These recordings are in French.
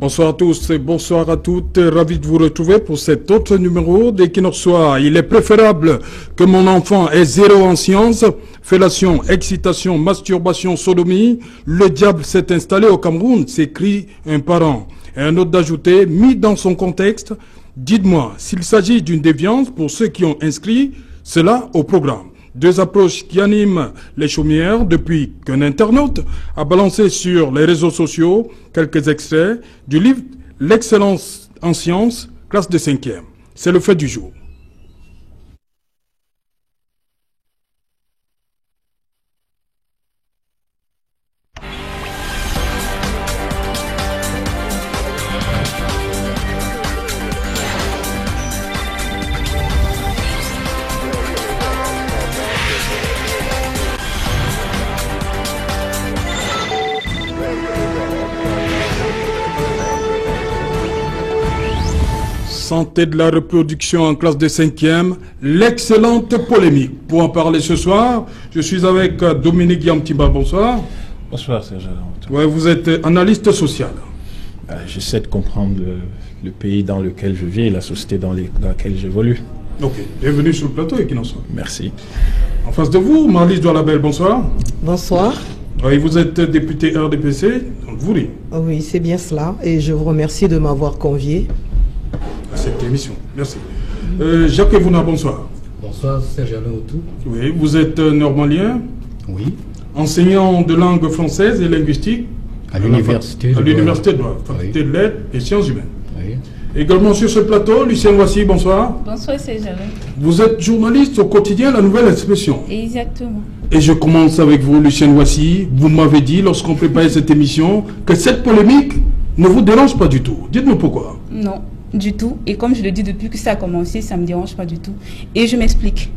Bonsoir à tous et bonsoir à toutes. Ravi de vous retrouver pour cet autre numéro d'Equinox Soir. Il est préférable que mon enfant ait 0 en sciences. Fellation, excitation, masturbation, sodomie. Le diable s'est installé au Cameroun, s'écrit un parent. Et un autre d'ajouter, mis dans son contexte, dites-moi s'il s'agit d'une déviance pour ceux qui ont inscrit cela au programme. 2 approches qui animent les chaumières depuis qu'un internaute a balancé sur les réseaux sociaux quelques extraits du livre L'excellence en sciences, classe de 5e. C'est le fait du jour. Santé de la reproduction en classe de 5e, l'excellente polémique. Pour en parler ce soir, je suis avec Dominique Yamtiba. Bonsoir. Bonsoir Serge. Ouais, vous êtes analyste social. J'essaie de comprendre le pays dans lequel je vis et la société dans laquelle j'évolue. Ok, bienvenue sur le plateau Equinox Soir. Merci. En face de vous, Marlise Doualabel, bonsoir. Bonsoir. Oui, vous êtes député RDPC, donc vous dites. Oui, c'est bien cela et je vous remercie de m'avoir convié à cette émission. Merci. Jacques Evouna, bonsoir. Bonsoir, Serge Alaoutou. Oui, vous êtes normandien. Oui. Enseignant de langue française et linguistique à l'université de Douala, faculté de lettres et sciences humaines. Oui. Également sur ce plateau, Lucien Voici, bonsoir. Bonsoir, Serge Alaoutou. Vous êtes journaliste au quotidien La Nouvelle Expression. Exactement. Et je commence avec vous, Lucien Voici. Vous m'avez dit, lorsqu'on préparait cette émission, que cette polémique ne vous dérange pas du tout. Dites-nous pourquoi. Non. Du tout. Et comme je le dis depuis que ça a commencé, ça ne me dérange pas du tout. Et je m'explique.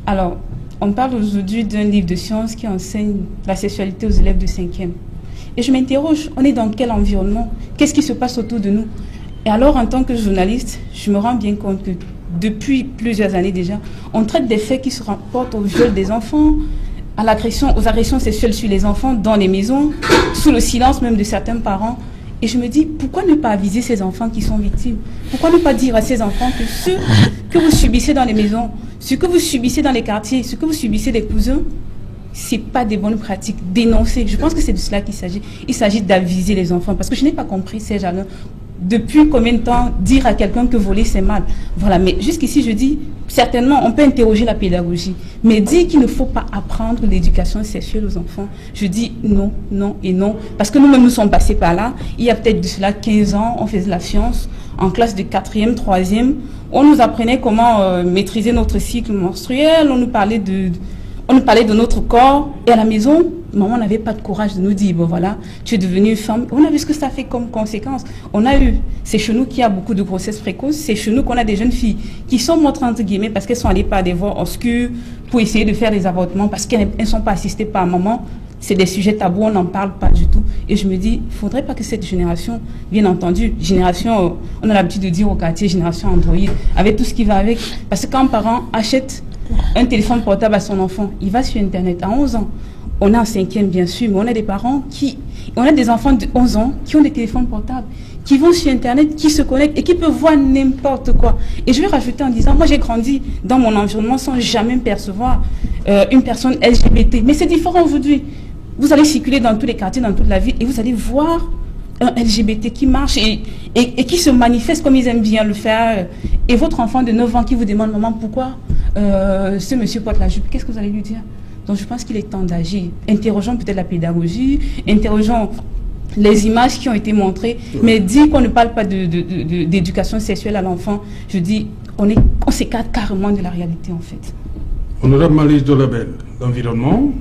Alors, on parle aujourd'hui d'un livre de sciences qui enseigne la sexualité aux élèves de 5e. Et je m'interroge, on est dans quel environnement? Qu'est-ce qui se passe autour de nous? Et alors, en tant que journaliste, je me rends bien compte que depuis plusieurs années déjà, on traite des faits qui se rapportent au viol des enfants, à l'agression, aux agressions sexuelles sur les enfants dans les maisons, sous le silence même de certains parents. Et je me dis, pourquoi ne pas aviser ces enfants qui sont victimes? Pourquoi ne pas dire à ces enfants que ce que vous subissez dans les maisons, ce que vous subissez dans les quartiers, ce que vous subissez des cousins, ce n'est pas des bonnes pratiques. Dénoncer. Je pense que c'est de cela qu'il s'agit. Il s'agit d'aviser les enfants. Parce que je n'ai pas compris, Serge Alain, depuis combien de temps dire à quelqu'un que voler c'est mal. Voilà, mais jusqu'ici je dis, certainement on peut interroger la pédagogie, mais dire qu'il ne faut pas apprendre l'éducation sexuelle aux enfants, je dis non, non et non, parce que nous-mêmes nous sommes passés par là, il y a peut-être de cela 15 ans, on faisait la science, en classe de 4e, 3e, on nous apprenait comment maîtriser notre cycle menstruel, on nous parlait de notre corps, et à la maison, maman n'avait pas de courage de nous dire, bon voilà, tu es devenue femme. On a vu ce que ça fait comme conséquence. On a eu, c'est chez nous qu'il y a beaucoup de grossesses précoces, c'est chez nous qu'on a des jeunes filles qui sont mortes entre guillemets parce qu'elles sont allées par des voies obscures pour essayer de faire des avortements parce qu'elles ne sont pas assistées par maman. C'est des sujets tabous, on n'en parle pas du tout. Et je me dis, il ne faudrait pas que cette génération, bien entendu, génération, on a l'habitude de dire au quartier, génération Android, avec tout ce qui va avec. Parce que quand un parent achète un téléphone portable à son enfant, il va sur Internet à 11 ans. On est en 5e, bien sûr, mais on a des parents on a des enfants de 11 ans qui ont des téléphones portables, qui vont sur Internet, qui se connectent et qui peuvent voir n'importe quoi. Et je vais rajouter en disant, moi j'ai grandi dans mon environnement sans jamais percevoir une personne LGBT. Mais c'est différent aujourd'hui. Vous allez circuler dans tous les quartiers, dans toute la ville, et vous allez voir un LGBT qui marche et qui se manifeste comme ils aiment bien le faire. Et votre enfant de 9 ans qui vous demande, maman, pourquoi ce monsieur porte la jupe, qu'est-ce que vous allez lui dire? Donc je pense qu'il est temps d'agir. Interrogeons peut-être la pédagogie, interrogeons les images qui ont été montrées, mais dire qu'on ne parle pas d'éducation sexuelle à l'enfant, je dis, on s'écarte carrément de la réalité en fait. Honorable Marlise Doualabel, l'environnement,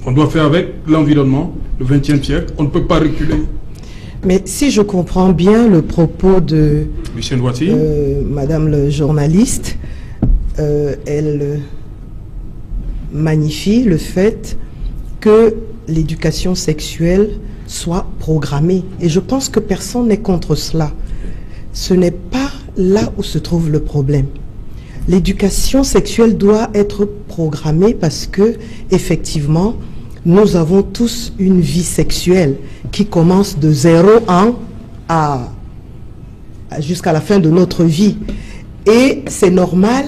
on doit faire avec l'environnement, le XXe siècle, on ne peut pas reculer. Mais si je comprends bien le propos de Madame le journaliste, elle magnifie le fait que l'éducation sexuelle soit programmée. Et je pense que personne n'est contre cela. Ce n'est pas là où se trouve le problème. L'éducation sexuelle doit être programmée parce que, effectivement, nous avons tous une vie sexuelle qui commence de 0 ans jusqu'à la fin de notre vie. Et c'est normal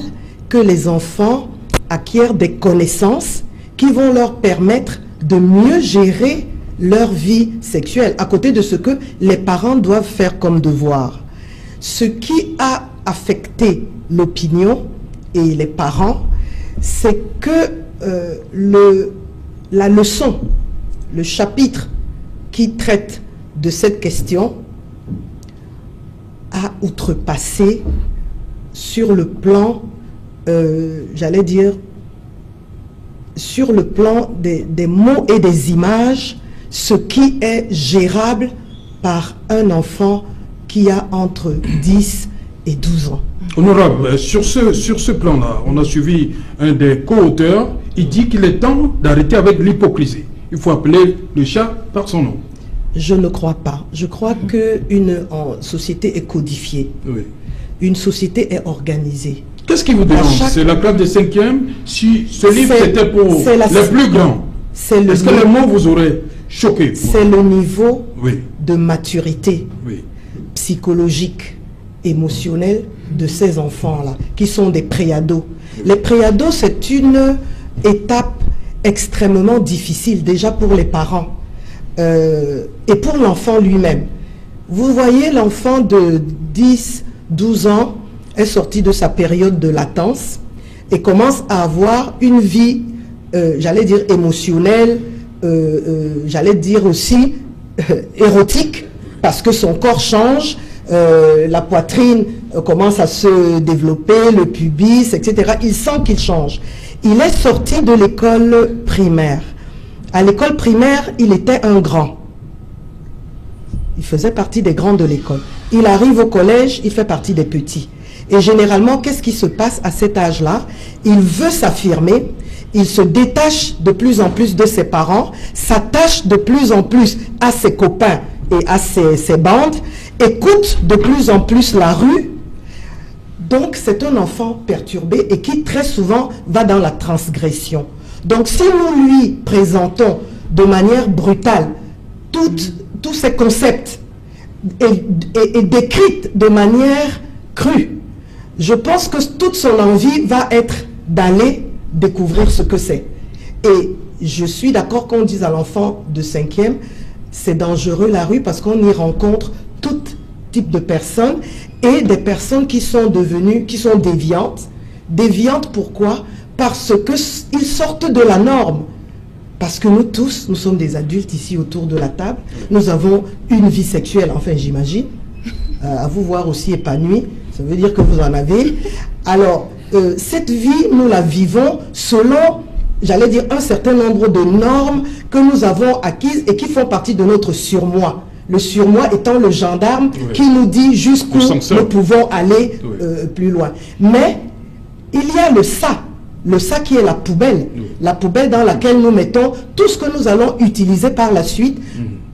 que les enfants acquièrent des connaissances qui vont leur permettre de mieux gérer leur vie sexuelle, à côté de ce que les parents doivent faire comme devoir. Ce qui a affecté l'opinion et les parents, c'est que la leçon, le chapitre qui traite de cette question a outrepassé sur le plan, j'allais dire, sur le plan des mots et des images, ce qui est gérable par un enfant qui a entre 10 et 12 ans. Honorable, sur ce plan-là, on a suivi un des co-auteurs. Il dit qu'il est temps d'arrêter avec l'hypocrisie. Il faut appeler le chat par son nom. Je ne crois pas. Je crois qu'une société est codifiée. Oui. Une société est organisée. Qu'est-ce qui vous dérange? C'est la classe de 5e? Si ce livre c'était pour les plus grands, est-ce que les mots vous auraient choqué? C'est le niveau de maturité psychologique, émotionnelle de ces enfants-là, qui sont des préados. Les préados, c'est une étape extrêmement difficile, déjà pour les parents et pour l'enfant lui-même. Vous voyez, l'enfant de 10, 12 ans est sorti de sa période de latence et commence à avoir une vie, j'allais dire émotionnelle, j'allais dire aussi érotique, parce que son corps change, la poitrine commence à se développer, le pubis, etc. Il sent qu'il change. Il est sorti de l'école primaire. À l'école primaire, il était un grand. Il faisait partie des grands de l'école. Il arrive au collège, il fait partie des petits. Et généralement, qu'est-ce qui se passe à cet âge-là? Il veut s'affirmer, il se détache de plus en plus de ses parents, s'attache de plus en plus à ses copains et à ses bandes, écoute de plus en plus la rue. Donc, c'est un enfant perturbé et qui très souvent va dans la transgression. Donc, si nous lui présentons de manière brutale tous ces concepts et décrits de manière crue, je pense que toute son envie va être d'aller découvrir ce que c'est. Et je suis d'accord qu'on dise à l'enfant de 5e, c'est dangereux la rue parce qu'on y rencontre tout type de personnes et des personnes qui sont déviantes. Déviantes pourquoi? Parce qu'ils sortent de la norme. Parce que nous tous, nous sommes des adultes ici autour de la table. Nous avons une vie sexuelle, enfin j'imagine. À vous voir aussi épanoui, ça veut dire que vous en avez. Alors, cette vie, nous la vivons selon, j'allais dire, un certain nombre de normes que nous avons acquises et qui font partie de notre surmoi. Le surmoi étant le gendarme qui nous dit jusqu'où nous pouvons aller plus loin. Mais il y a le ça qui est la poubelle dans laquelle nous mettons tout ce que nous allons utiliser par la suite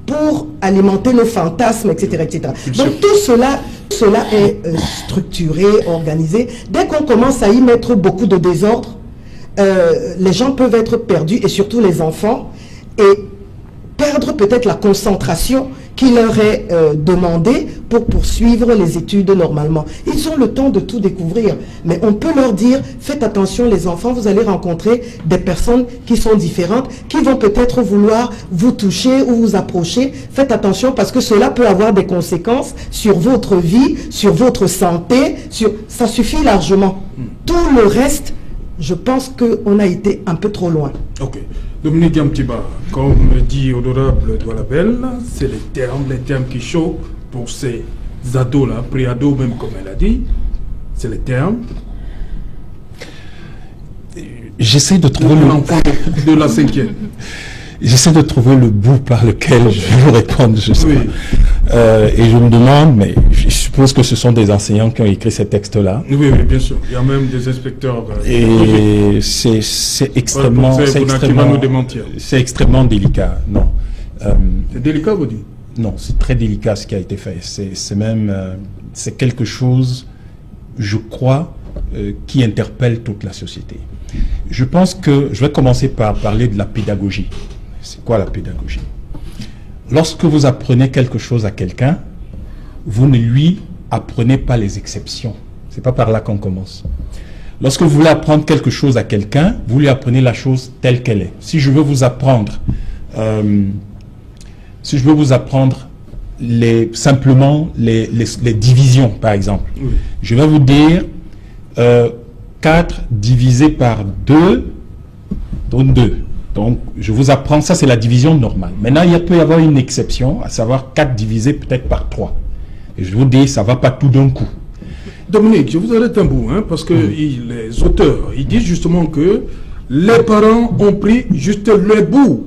pour alimenter nos fantasmes, etc. etc. Donc tout cela est structuré, organisé. Dès qu'on commence à y mettre beaucoup de désordre, les gens peuvent être perdus, et surtout les enfants, et perdre peut-être la concentration qui leur est demandée pour poursuivre les études normalement. Ils ont le temps de tout découvrir, mais on peut leur dire, faites attention les enfants, vous allez rencontrer des personnes qui sont différentes, qui vont peut-être vouloir vous toucher ou vous approcher. Faites attention parce que cela peut avoir des conséquences sur votre vie, sur votre santé, ça suffit largement. Tout le reste, je pense qu'on a été un peu trop loin. Ok. Dominique Yamtiba, comme dit Honorable Doualabel, c'est les termes qui choquent pour ces ados-là, pré-ados même comme elle a dit, c'est les termes. J'essaie de trouver l'enfant de la 5e. J'essaie de trouver le bout par lequel je vais vous répondre, je sais pas. Et je me demande, mais je suppose que ce sont des enseignants qui ont écrit ces textes-là. Oui, bien sûr. Il y a même des inspecteurs. Et c'est extrêmement, c'est extrêmement délicat. Non. C'est délicat, vous dites? Non, c'est très délicat ce qui a été fait. C'est même, c'est quelque chose, je crois, qui interpelle toute la société. Je pense que je vais commencer par parler de la pédagogie. C'est quoi la pédagogie? Lorsque vous apprenez quelque chose à quelqu'un, vous ne lui apprenez pas les exceptions. C'est pas par là qu'on commence. Lorsque vous voulez apprendre quelque chose à quelqu'un, vous lui apprenez la chose telle qu'elle est. Si je veux vous apprendre, simplement les divisions, par exemple, Oui. je vais vous dire 4 divisé par 2 donne 2. Donc, je vous apprends, ça c'est la division normale. Maintenant, il peut y avoir une exception, à savoir 4 divisé peut-être par 3. Et je vous dis, ça ne va pas tout d'un coup. Dominique, je vous arrête un bout, hein, parce que les auteurs, ils disent justement que les parents ont pris juste le bout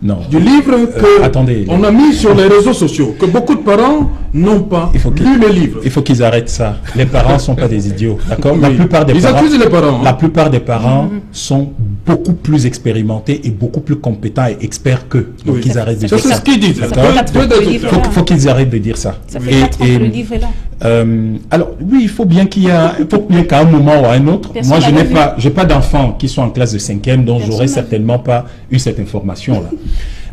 Non. du livre que attendez. on a mis sur les réseaux sociaux, que beaucoup de parents n'ont pas lu le livre. Il faut qu'ils arrêtent ça. Les parents ne sont pas des idiots, d'accord? La Oui. plupart des Ils parents, accusent les parents. la plupart des parents sont beaucoup plus expérimentés et beaucoup plus compétents et experts qu'eux. Donc Oui. ils arrêtent de Ça, dire c'est ça. ce qu'ils disent. Ça fait Deux- 4 deux ans que le des livre auteurs. est là. Faut qu'ils arrêtent de dire ça. Ça fait 4 ans que le livre est là. Alors oui, il faut bien qu'à un moment ou à un autre, Personne moi je n'a n'ai vu. j'ai pas d'enfants qui sont en classe de 5e, donc Personne j'aurais n'a vu. certainement pas eu cette information-là.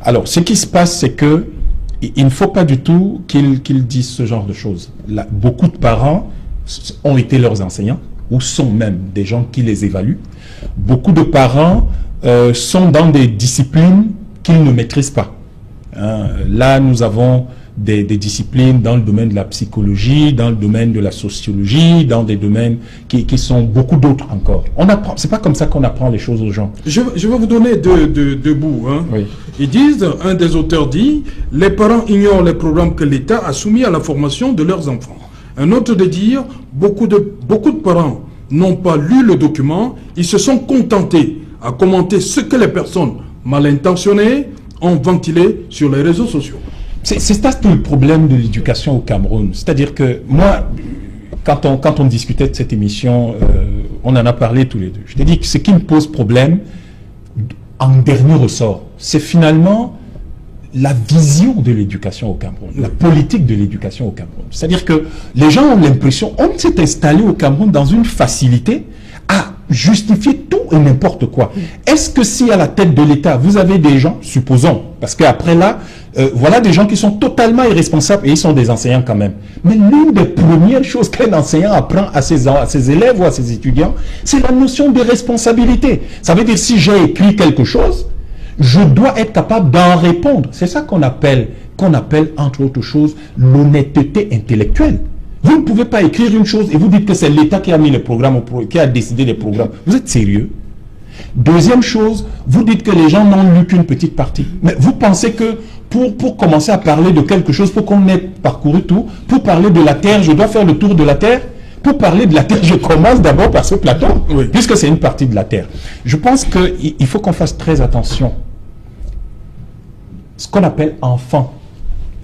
Alors, ce qui se passe, c'est que il ne faut pas du tout qu'ils disent ce genre de choses. Là, beaucoup de parents ont été leurs enseignants, ou sont même des gens qui les évaluent. Beaucoup de parents sont dans des disciplines qu'ils ne maîtrisent pas. Hein, là, nous avons des disciplines dans le domaine de la psychologie, dans le domaine de la sociologie, dans des domaines qui sont beaucoup d'autres encore. On apprend, c'est pas comme ça qu'on apprend les choses aux gens. Je vais vous donner deux bouts. Hein. Oui. Ils disent, un des auteurs dit, les parents ignorent les programmes que l'État a soumis à la formation de leurs enfants. Un autre de dire, beaucoup de parents n'ont pas lu le document, ils se sont contentés à commenter ce que les personnes mal intentionnées ont ventilé sur les réseaux sociaux. C'est ça tout le problème de l'éducation au Cameroun. C'est-à-dire que moi, quand on discutait de cette émission, on en a parlé tous les deux. Je t'ai dit que ce qui me pose problème, en dernier ressort, c'est finalement la vision de l'éducation au Cameroun, la politique de l'éducation au Cameroun. C'est-à-dire que les gens ont l'impression, on s'est installé au Cameroun dans une facilité à justifier tout et n'importe quoi. Est-ce que si à la tête de l'État, vous avez des gens, supposons, parce qu'après là, voilà des gens qui sont totalement irresponsables et ils sont des enseignants quand même. Mais l'une des premières choses qu'un enseignant apprend à ses élèves ou à ses étudiants, c'est la notion de responsabilité. Ça veut dire si j'ai écrit quelque chose, je dois être capable d'en répondre. C'est ça qu'on appelle entre autres choses l'honnêteté intellectuelle. Vous ne pouvez pas écrire une chose et vous dites que c'est l'État qui a mis les programmes, qui a décidé les programmes. Vous êtes sérieux? Deuxième chose, vous dites que les gens n'ont lu qu'une petite partie. Mais vous pensez que pour commencer à parler de quelque chose, pour qu'on ait parcouru tout, pour parler de la Terre, je dois faire le tour de la Terre? Pour parler de la Terre, je commence d'abord par ce plateau, Oui. puisque c'est une partie de la Terre. Je pense qu'il faut qu'on fasse très attention. Ce qu'on appelle enfant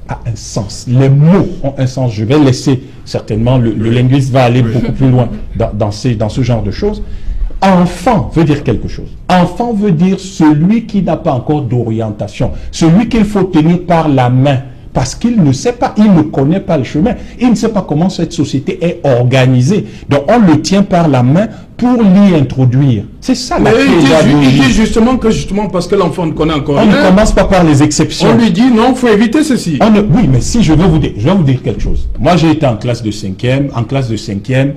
a un sens. Les mots ont un sens. Je vais laisser certainement, le linguiste va aller beaucoup plus loin dans ce genre de choses. Enfant veut dire quelque chose. Enfant veut dire celui qui n'a pas encore d'orientation, celui qu'il faut tenir par la main, parce qu'il ne sait pas, il ne connaît pas le chemin, il ne sait pas comment cette société est organisée. Donc on le tient par la main pour l'y introduire. C'est ça la Mais il pédagogie. dit justement parce que l'enfant ne connaît encore On ne rien, commence pas par les exceptions. on lui dit non, il faut éviter ceci. Oui, mais si je vais vous dire quelque chose. Moi, j'ai été en classe de 5e. En classe de 5e,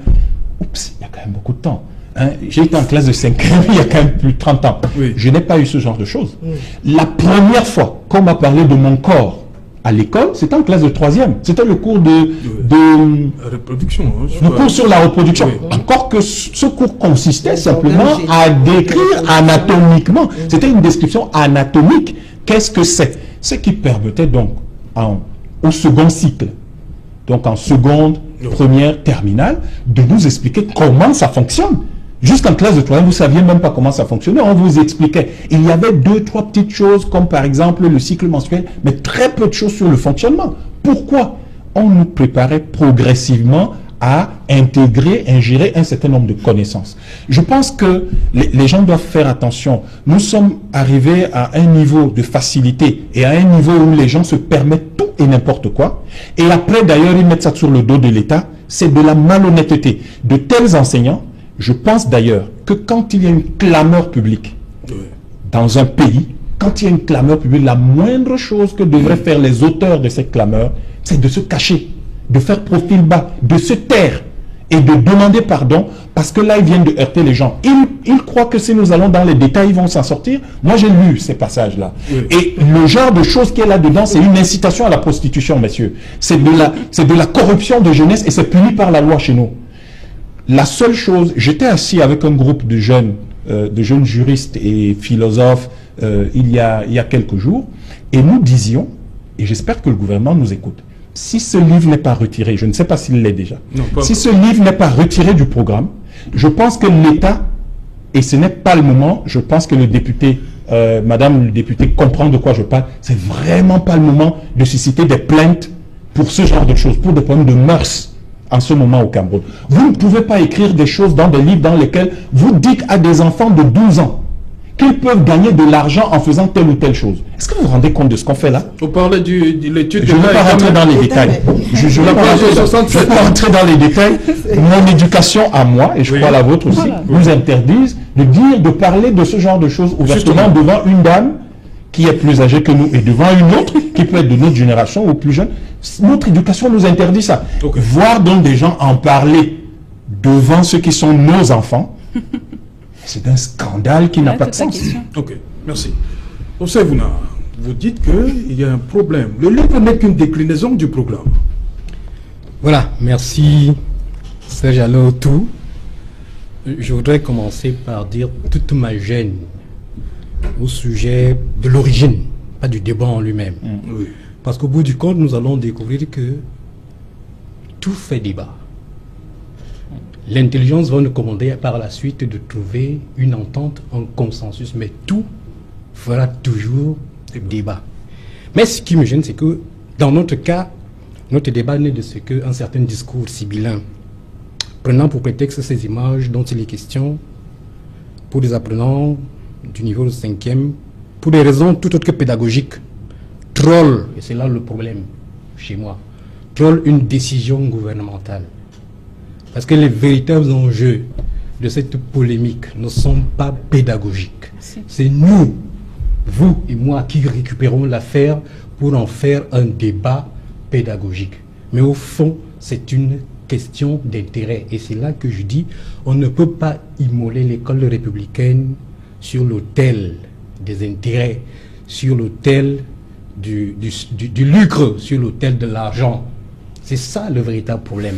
oups, il y a quand même beaucoup de temps. Hein. J'ai été en classe de 5e il y a quand même plus de 30 ans. Oui. Je n'ai pas eu ce genre de choses. La première fois qu'on m'a parlé de mon corps à l'école, c'était en classe de 3e. C'était le cours de Reproduction. Hein, je sais le pas. cours sur la reproduction. Oui. Encore que ce cours consistait Les simplement organes à génitaux, décrire les anatomiquement. C'était une description anatomique. Qu'est-ce que c'est? Ce qui permettait donc au second cycle, donc en seconde, première, terminale, de nous expliquer comment ça fonctionne. Jusqu'en classe de 3e, vous ne saviez même pas comment ça fonctionnait. On vous expliquait. Il y avait 2, 3 petites choses, comme par exemple le cycle menstruel, mais très peu de choses sur le fonctionnement. Pourquoi? On nous préparait progressivement à ingérer un certain nombre de connaissances. Je pense que les gens doivent faire attention. Nous sommes arrivés à un niveau de facilité et à un niveau où les gens se permettent tout et n'importe quoi. Et après, d'ailleurs, ils mettent ça sur le dos de l'État. C'est de la malhonnêteté. De tels enseignants, je pense d'ailleurs que quand il y a une clameur publique dans un pays, quand il y a une clameur publique, la moindre chose que devraient faire les auteurs de cette clameur, c'est de se cacher. de faire profil bas, de se taire et de demander pardon, parce que là, ils viennent de heurter les gens. Ils croient que si nous allons dans les détails, ils vont s'en sortir. Moi, j'ai lu ces passages-là. Oui. Et le genre de choses qu'il y a là-dedans, c'est une incitation à la prostitution, messieurs. C'est de la corruption de jeunesse et c'est puni par la loi chez nous. La seule chose, j'étais assis avec un groupe de jeunes juristes et philosophes il y a quelques jours, et nous disions, et j'espère que le gouvernement nous écoute, si ce livre n'est pas retiré, je ne sais pas s'il l'est déjà, si ce livre n'est pas retiré du programme, je pense que l'État, et ce n'est pas le moment, je pense que le député, madame le député comprend de quoi je parle, c'est vraiment pas le moment de susciter des plaintes pour ce genre de choses, pour des problèmes de mœurs en ce moment au Cameroun. Vous ne pouvez pas écrire des choses dans des livres dans lesquels vous dites à des enfants de 12 ans qu'ils peuvent gagner de l'argent en faisant telle ou telle chose. Est-ce que vous vous rendez compte de ce qu'on fait là? Vous parlez de l'étude... Je ne vais pas rentrer dans les détails. Je ne vais pas rentrer dans les détails. Mon éducation à moi, et je crois la vôtre aussi, nous interdisent de parler de ce genre de choses ouvertement devant une dame qui est plus âgée que nous et devant une autre qui peut être de notre génération ou plus jeune. Notre éducation nous interdit ça. Voir donc des gens en parler devant ceux qui sont nos enfants, c'est un scandale qui n'a pas de sens. Ok, merci. Ousseïbouna, vous dites qu'il y a un problème. Le livre n'est qu'une déclinaison du programme. Voilà, merci Serge Alain-Autou. Je voudrais commencer par dire toute ma gêne au sujet de l'origine, pas du débat en lui-même. Oui. Parce qu'au bout du compte, nous allons découvrir que tout fait débat. L'intelligence va nous commander par la suite de trouver une entente, un consensus, mais tout fera toujours débat. Mais ce qui me gêne, c'est que dans notre cas, notre débat n'est de ce qu'un certain discours sibyllin, prenant pour prétexte ces images dont il est question, pour des apprenants du niveau de 5e, pour des raisons tout autres que pédagogiques, troll, et c'est là le problème chez moi, troll une décision gouvernementale. Parce que les véritables enjeux de cette polémique ne sont pas pédagogiques. C'est nous, vous et moi, qui récupérons l'affaire pour en faire un débat pédagogique. Mais au fond, c'est une question d'intérêt. Et c'est là que je dis, on ne peut pas immoler l'école républicaine sur l'autel des intérêts, sur l'autel du lucre, sur l'autel de l'argent. C'est ça le véritable problème.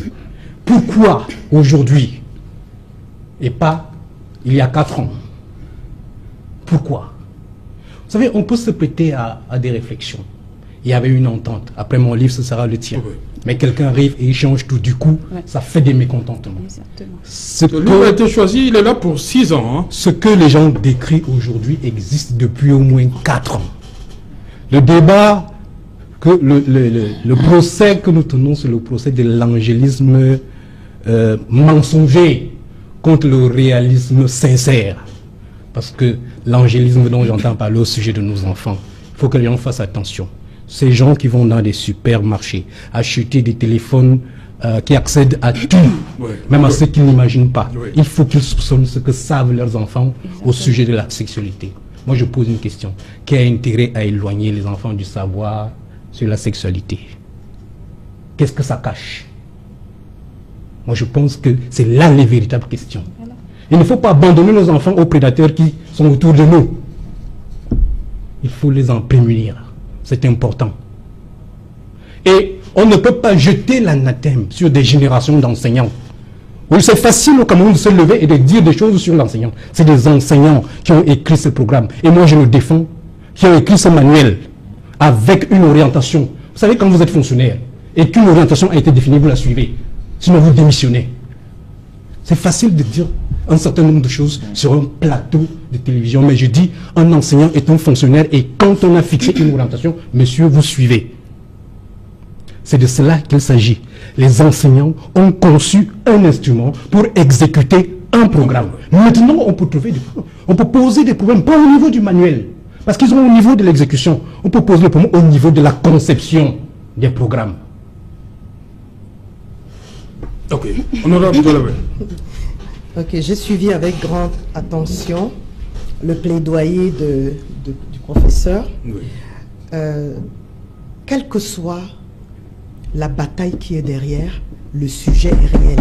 Pourquoi aujourd'hui et pas il y a 4 ans? Pourquoi? Vous savez, on peut se prêter à des réflexions. Il y avait une entente. Après mon livre, ce sera le tien. Oui. Mais quelqu'un arrive et il change tout. Du coup, ça fait des mécontentements. Exactement. Le livre a été choisi, il est là pour 6 ans. Hein. Ce que les gens décrivent aujourd'hui existe depuis au moins 4 ans. Le débat, le procès que nous tenons, c'est le procès de l'angélisme mensonger contre le réalisme sincère. Parce que l'angélisme dont j'entends parler au sujet de nos enfants, il faut que les gens fassent attention. Ces gens qui vont dans des supermarchés, acheter des téléphones qui accèdent à tout, même à ce qu'ils n'imaginent pas. Il faut qu'ils soupçonnent ce que savent leurs enfants au sujet de la sexualité. Moi, je pose une question. Quel a intérêt à éloigner les enfants du savoir sur la sexualité? Qu'est-ce que ça cache? Moi, je pense que c'est là les véritables questions. Voilà. Il ne faut pas abandonner nos enfants aux prédateurs qui sont autour de nous. Il faut les en prémunir. C'est important. Et on ne peut pas jeter l'anathème sur des générations d'enseignants. Oui, c'est facile au Cameroun de se lever et de dire des choses sur l'enseignant. C'est des enseignants qui ont écrit ce programme. Et moi, je le défends, qui ont écrit ce manuel avec une orientation. Vous savez, quand vous êtes fonctionnaire et qu'une orientation a été définie, vous la suivez. Sinon, vous démissionnez. C'est facile de dire un certain nombre de choses sur un plateau de télévision. Mais je dis, un enseignant est un fonctionnaire et quand on a fixé une orientation, monsieur, vous suivez. C'est de cela qu'il s'agit. Les enseignants ont conçu un instrument pour exécuter un programme. Maintenant, on peut poser des problèmes, pas au niveau du manuel, parce qu'ils sont au niveau de l'exécution. On peut poser des problèmes au niveau de la conception des programmes. Ok, honorable Dolabé. Ok, j'ai suivi avec grande attention le plaidoyer du professeur. Oui. Quelle que soit la bataille qui est derrière, le sujet est réel.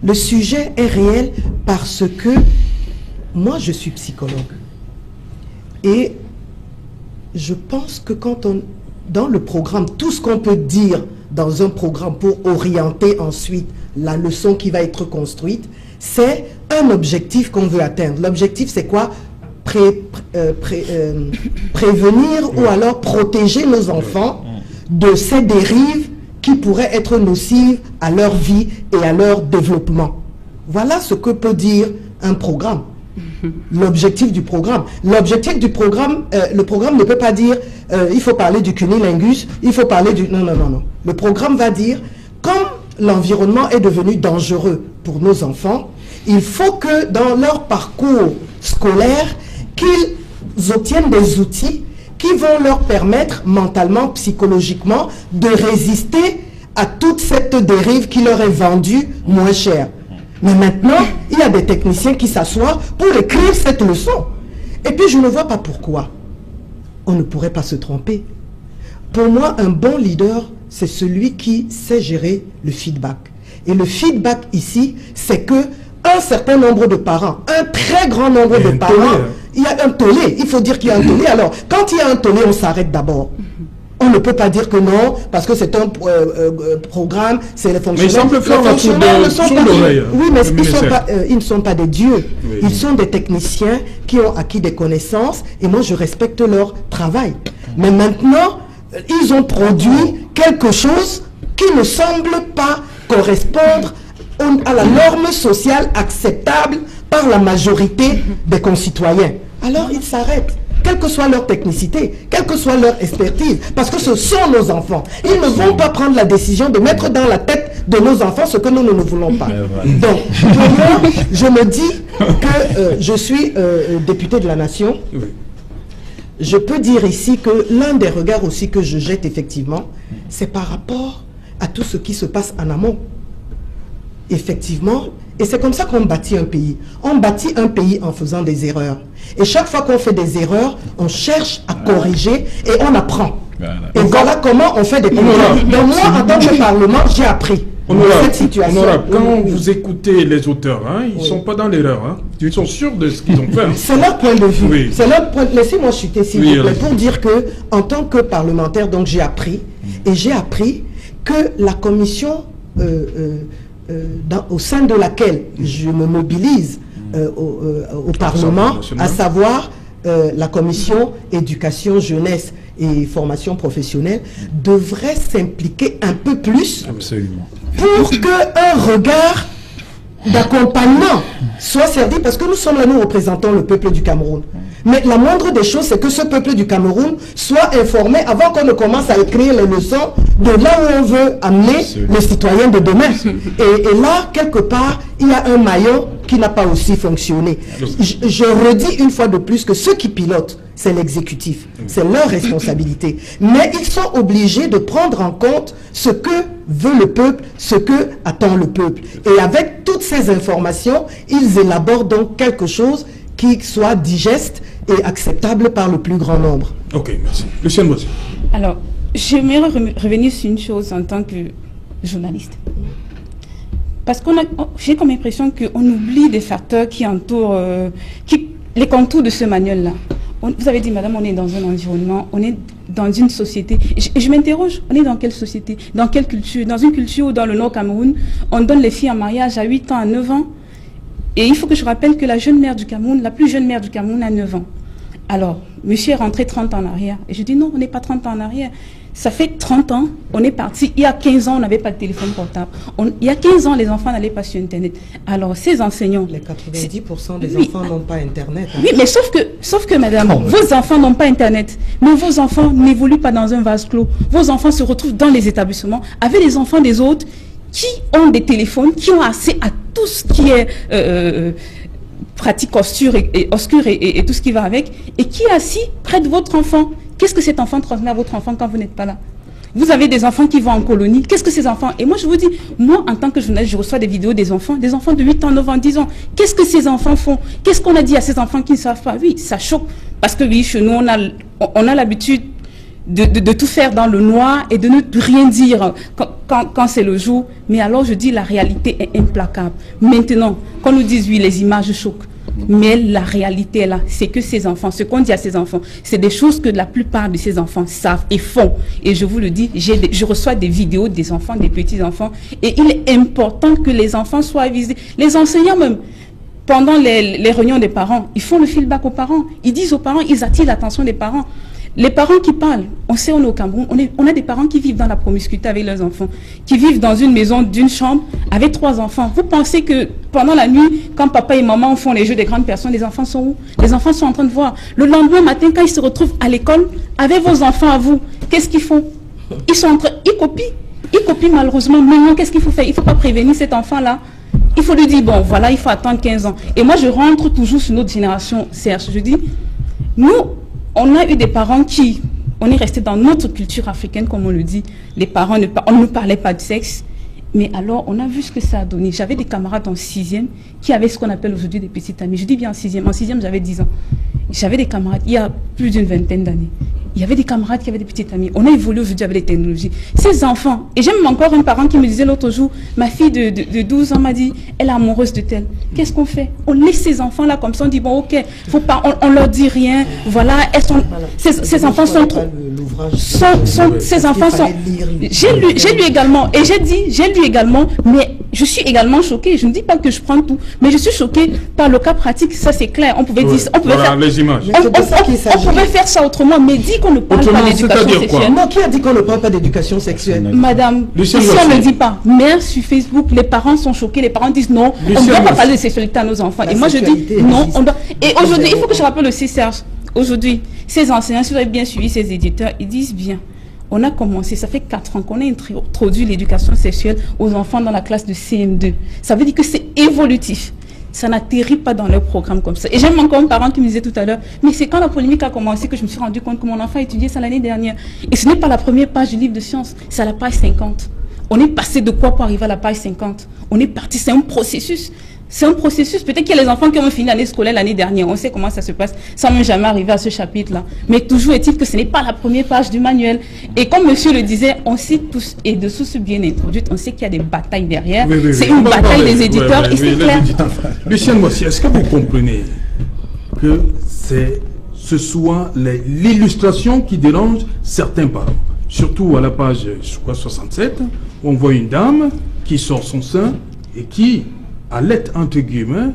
Le sujet est réel parce que moi, je suis psychologue. Et je pense que quand on, dans le programme, tout ce qu'on peut dire dans un programme pour orienter ensuite la leçon qui va être construite, c'est un objectif qu'on veut atteindre. L'objectif, c'est quoi? Prévenir ou alors protéger nos enfants de ces dérives qui pourraient être nocives à leur vie et à leur développement. Voilà ce que peut dire un programme. L'objectif du programme. L'objectif du programme, le programme ne peut pas dire il faut parler du cunnilingus, il faut parler du... Non, non, non, non. Le programme va dire, comme l'environnement est devenu dangereux pour nos enfants, il faut que dans leur parcours scolaire, qu'ils obtiennent des outils qui vont leur permettre mentalement, psychologiquement, de résister à toute cette dérive qui leur est vendue moins cher. Mais maintenant, il y a des techniciens qui s'assoient pour écrire cette leçon. Et puis, je ne vois pas pourquoi on ne pourrait pas se tromper. Pour moi, un bon leader, c'est celui qui sait gérer le feedback. Et le feedback ici, c'est que un certain nombre de parents, un très grand nombre de parents, il y a un tollé. Il faut dire qu'il y a un tollé. Alors, quand il y a un tollé, on s'arrête d'abord. On ne peut pas dire que non, parce que c'est un programme, c'est les fonctionnaires. Mais ils semblent faire la tour de l'oreille. Oui, mais ils ne sont pas des dieux. Oui. Ils sont des techniciens qui ont acquis des connaissances, et moi, je respecte leur travail. Mais maintenant, ils ont produit quelque chose qui ne semble pas correspondre à la norme sociale acceptable par la majorité des concitoyens. Alors, ils s'arrêtent. Quelle que soit leur technicité, quelle que soit leur expertise, parce que ce sont nos enfants. Ils ne vont pas prendre la décision de mettre dans la tête de nos enfants ce que nous ne voulons pas. Donc, pour moi, je me dis que je suis député de la nation. Je peux dire ici que l'un des regards aussi que je jette effectivement, c'est par rapport à tout ce qui se passe en amont. Effectivement, et c'est comme ça qu'on bâtit un pays. On bâtit un pays en faisant des erreurs. Et chaque fois qu'on fait des erreurs, on cherche à corriger et on apprend. Et voilà comment on fait des progrès. Donc moi, en tant que Parlement, j'ai appris cette situation. Quand vous écoutez les auteurs, hein, ils ne sont pas dans l'erreur. Hein. Ils sont sûrs de ce qu'ils ont fait. C'est leur point de vue. Oui. C'est leur point. Laissez-moi chuter, s'il vous plaît, pour dire que, en tant que parlementaire, donc j'ai appris, et j'ai appris que la commission... au sein de laquelle je me mobilise au Parlement, à savoir la commission éducation, jeunesse et formation professionnelle, devrait s'impliquer un peu plus. Absolument. Pour qu'un regard d'accompagnement soit servi, parce que nous sommes là, nous représentons le peuple du Cameroun. Mais la moindre des choses, c'est que ce peuple du Cameroun soit informé avant qu'on ne commence à écrire les leçons de là où on veut amener les citoyens de demain. Et là, quelque part, il y a un maillon qui n'a pas aussi fonctionné. Je redis une fois de plus que ceux qui pilotent, c'est l'exécutif. C'est leur responsabilité. Mais ils sont obligés de prendre en compte ce que veut le peuple, ce que attend le peuple. Et avec toutes ces informations, ils élaborent donc quelque chose qui soit digeste et acceptable par le plus grand nombre. Ok, merci. Lucienne Bossy. Alors, j'aimerais revenir sur une chose en tant que journaliste. Parce qu'on j'ai comme impression qu'on oublie des facteurs qui entourent, les contours de ce manuel-là. Vous avez dit, madame, on est dans un environnement, on est dans une société. Et je m'interroge, on est dans quelle société? Dans quelle culture? Dans une culture où, dans le Nord Cameroun, on donne les filles en mariage à 8 ans, à 9 ans. Et il faut que je rappelle que la jeune mère du Cameroun, la plus jeune mère du Cameroun, a 9 ans. Alors, monsieur est rentré 30 ans en arrière. Et je dis non, on n'est pas 30 ans en arrière. Ça fait 30 ans, on est parti. Il y a 15 ans, on n'avait pas de téléphone portable. Il y a 15 ans, les enfants n'allaient pas sur Internet. Alors, ces enseignants... Les 90% des enfants n'ont pas Internet. Hein. Oui, mais sauf que madame, vos enfants n'ont pas Internet. Mais vos enfants n'évoluent pas dans un vase clos. Vos enfants se retrouvent dans les établissements avec les enfants des autres qui ont des téléphones, qui ont accès à tout ce qui est pratique obscure et tout ce qui va avec, et qui est assis près de votre enfant. Qu'est-ce que cet enfant transmet à votre enfant quand vous n'êtes pas là? Vous avez des enfants qui vont en colonie. Qu'est-ce que ces enfants... Et moi, je vous dis, moi, en tant que journaliste, je reçois des vidéos des enfants de 8 ans, 9 ans, 10 ans. Qu'est-ce que ces enfants font? Qu'est-ce qu'on a dit à ces enfants qui ne savent pas? Oui, ça choque. Parce que oui, chez nous, on a l'habitude de tout faire dans le noir et de ne rien dire quand c'est le jour. Mais alors je dis la réalité est implacable. Maintenant, qu'on nous dise oui, les images choquent. Mais la réalité est là, c'est que ces enfants, ce qu'on dit à ces enfants, c'est des choses que la plupart de ces enfants savent et font. Et je vous le dis, je reçois des vidéos des enfants, des petits-enfants, et il est important que les enfants soient avisés. Les enseignants même, pendant les réunions des parents, ils font le feedback aux parents. Ils disent aux parents, ils attirent l'attention des parents. Les parents qui parlent, on sait, on est au Cameroun, on a des parents qui vivent dans la promiscuité avec leurs enfants, qui vivent dans une maison d'une chambre avec 3 enfants. Vous pensez que pendant la nuit, quand papa et maman font les jeux des grandes personnes, les enfants sont où? Les enfants sont en train de voir. Le lendemain matin, quand ils se retrouvent à l'école, avec vos enfants à vous, qu'est-ce qu'ils font? Ils sont en train, ils copient malheureusement. Maintenant, qu'est-ce qu'il faut faire? Il ne faut pas prévenir cet enfant-là. Il faut lui dire, bon, voilà, il faut attendre 15 ans. Et moi, je rentre toujours sur notre génération, Serge. Je dis, nous, on a eu des parents qui, on est resté dans notre culture africaine, comme on le dit. Les parents, on ne parlait pas de sexe. Mais alors, on a vu ce que ça a donné. J'avais des camarades en 6e qui avaient ce qu'on appelle aujourd'hui des petites amies. Je dis bien en 6e. En 6e, j'avais 10 ans. J'avais des camarades, il y a plus d'une vingtaine d'années. Il y avait des camarades qui avaient des petites amies. On a évolué aujourd'hui avec les technologies. Ces enfants, et j'aime encore un parent qui me disait l'autre jour, ma fille de 12 ans m'a dit, elle est amoureuse de tel. Qu'est-ce qu'on fait? On laisse ces enfants-là comme ça, on dit, bon, ok, faut pas, on leur dit rien. Voilà, elles sont, ces enfants sont trop... Ces enfants sont... J'ai lu également, et j'ai lu également, mais je suis également choquée. Je ne dis pas que je prends tout, mais je suis choquée par le cas pratique. Ça, c'est clair. On pouvait dire, on pouvait faire les images. On pouvait faire ça autrement, mais dit qu'on ne parle pas d'éducation sexuelle. Non, qui a dit qu'on ne parle pas d'éducation sexuelle? Madame, ici on ne dit pas. Mais sur Facebook, les parents sont choqués. Les parents disent non, on ne doit pas parler de sexualité à nos enfants. Et moi je dis non, on doit. Et aujourd'hui, il faut que je rappelle aussi, Serge, aujourd'hui, ces enseignants, si vous avez bien suivi ces éditeurs, ils disent bien. On a commencé, ça fait 4 ans qu'on a introduit l'éducation sexuelle aux enfants dans la classe de CM2. Ça veut dire que c'est évolutif. Ça n'atterrit pas dans leur programme comme ça. Et j'aime encore un parent qui me disait tout à l'heure, mais c'est quand la polémique a commencé que je me suis rendu compte que mon enfant étudiait ça l'année dernière. Et ce n'est pas la première page du livre de sciences, c'est à la page 50. On est passé de quoi pour arriver à la page 50? On est parti, c'est un processus. C'est un processus. Peut-être qu'il y a les enfants qui ont fini l'année scolaire l'année dernière. On sait comment ça se passe sans même jamais arriver à ce chapitre-là. Mais toujours est-il que ce n'est pas la première page du manuel. Et comme monsieur le disait, on sait tous, et de sources bien introduites, on sait qu'il y a des batailles derrière. C'est une bataille des éditeurs et c'est clair. Lucien Moissi, est-ce que vous comprenez que ce soit l'illustration qui dérange certains parents? Surtout à la page 67, on voit une dame qui sort son sein et qui allait, entre guillemets,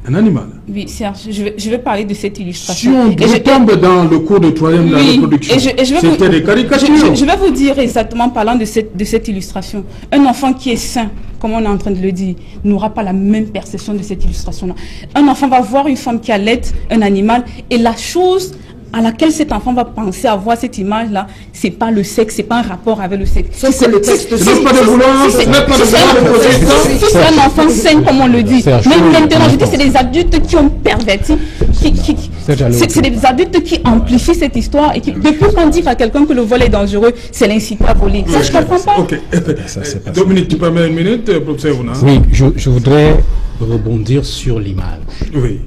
un animal. Oui, Serge, je vais parler de cette illustration. Si on tombe dans le cours de 3e de la reproduction, c'était des caricatures. Je vais vous dire exactement, parlant de cette illustration. Un enfant qui est sain, comme on est en train de le dire, n'aura pas la même perception de cette illustration-là. Un enfant va voir une femme qui allait un animal, et la chose à laquelle cet enfant va penser à voir cette image-là, c'est pas le sexe, c'est pas un rapport avec le sexe. C'est le texte. C'est pas de vouloir, c'est pas de vouloir. Si c'est un enfant sain, comme on le dit. Mais maintenant, je dis, c'est des adultes qui ont perverti, c'est des adultes qui amplifient cette histoire et qui, depuis qu'on dit à quelqu'un que le vol est dangereux, c'est l'inciter à voler. Ça, je comprends pas. Ok. Dominique, tu permets une minute, professeur Ouna? Oui, je voudrais rebondir sur l'image. Oui.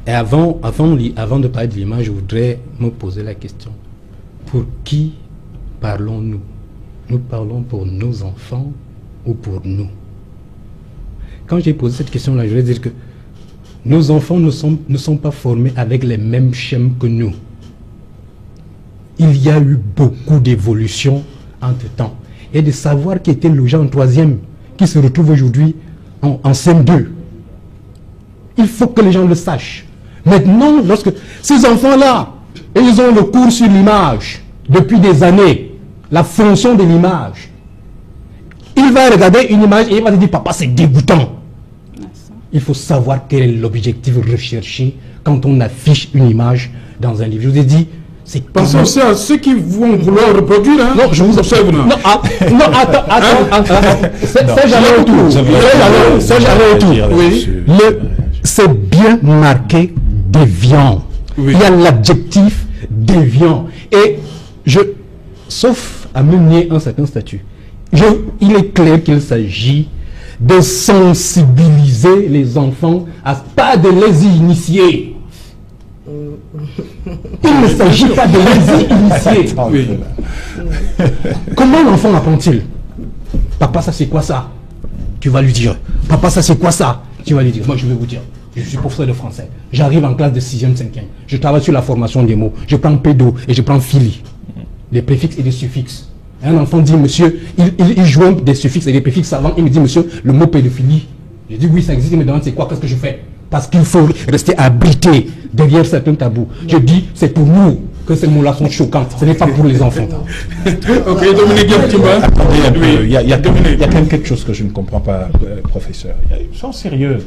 Et avant de parler de l'image, je voudrais me poser la question. Pour qui parlons-nous? Nous parlons pour nos enfants ou pour nous? Quand j'ai posé cette question-là, je voulais dire que nos enfants ne sont pas formés avec les mêmes schèmes que nous. Il y a eu beaucoup d'évolution entre-temps. Et de savoir qui était le gens en 3e, qui se retrouve aujourd'hui en CM2. Il faut que les gens le sachent. Maintenant, lorsque ces enfants-là, ils ont le cours sur l'image depuis des années, la fonction de l'image. Il va regarder une image et il va se dire, papa, c'est dégoûtant. Il faut savoir quel est l'objectif recherché quand on affiche une image dans un livre. Je vous ai dit, c'est... Pensez aussi à ceux qui vont vouloir reproduire, hein? Non, je vous observe. Non, attends. C'est jamais autour. C'est jamais autour. Oui. C'est bien marqué déviant. Oui. Il y a l'adjectif déviant. Et sauf à me nier un certain statut, il est clair qu'il s'agit de sensibiliser les enfants, pas de les initier. Il ne s'agit pas de les initier. Oui. Comment l'enfant apprend-il? Papa, ça c'est quoi ça? Tu vas lui dire. Papa, ça c'est quoi ça? Tu vas lui dire. Moi, je vais vous dire. Je suis professeur de français. J'arrive en classe de 6e, 5e. Je travaille sur la formation des mots. Je prends pédo et je prends fili. Des préfixes et des suffixes. Un enfant dit, monsieur, il joue des suffixes et des préfixes avant. Il me dit, monsieur, le mot pédophilie. Je dis, oui, ça existe. Il me demande, c'est quoi? Qu'est-ce que je fais? Parce qu'il faut rester abrité derrière certains tabous. Je dis, c'est pour nous que ces mots-là sont choquants. Ce n'est pas pour les enfants. Ok, Dominique Yoptimba. Attendez un peu. Il y a quand même quelque chose que je ne comprends pas, professeur. Sois sérieux.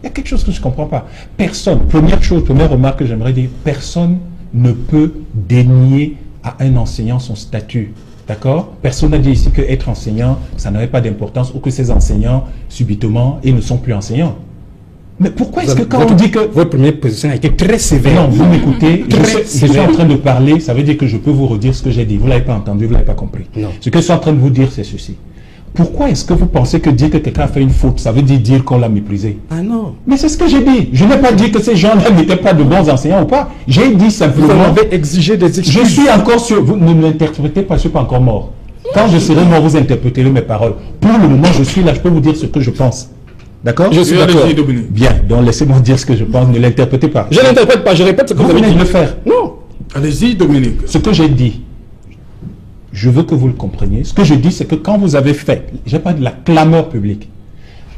Il y a quelque chose que je ne comprends pas. Personne, première remarque que j'aimerais dire, personne ne peut dénier à un enseignant son statut. D'accord? Personne n'a dit ici qu'être enseignant, ça n'avait pas d'importance ou que ces enseignants, subitement, ils ne sont plus enseignants. Mais pourquoi est-ce que quand on dit que... Votre première position a été très sévère. Non, vous m'écoutez, je suis en train de parler, ça veut dire que je peux vous redire ce que j'ai dit. Vous ne l'avez pas entendu, vous ne l'avez pas compris. Non. Ce que je suis en train de vous dire, c'est ceci. Pourquoi est-ce que vous pensez que dire que quelqu'un a fait une faute, ça veut dire qu'on l'a méprisé? Ah non. Mais c'est ce que j'ai dit. Je n'ai pas dit que ces gens-là n'étaient pas de bons enseignants ou pas. J'ai dit simplement... Vous avez exigé des excuses. Je suis encore sur... Vous ne m'interprétez pas, je ne suis pas encore mort. Quand je serai mort, vous interpréterez mes paroles. Pour le moment, je suis là, je peux vous dire ce que je pense. D'accord? Je suis d'accord. Bien, donc laissez-moi dire ce que je pense, ne l'interprétez pas. Je n'interprète pas, je répète ce que Vous vous avez venez dit. de le faire. Non. Allez-y, Dominique. Ce que j'ai dit, je veux que vous le compreniez. Ce que je dis, c'est que quand vous avez fait, j'ai pas de la clameur publique.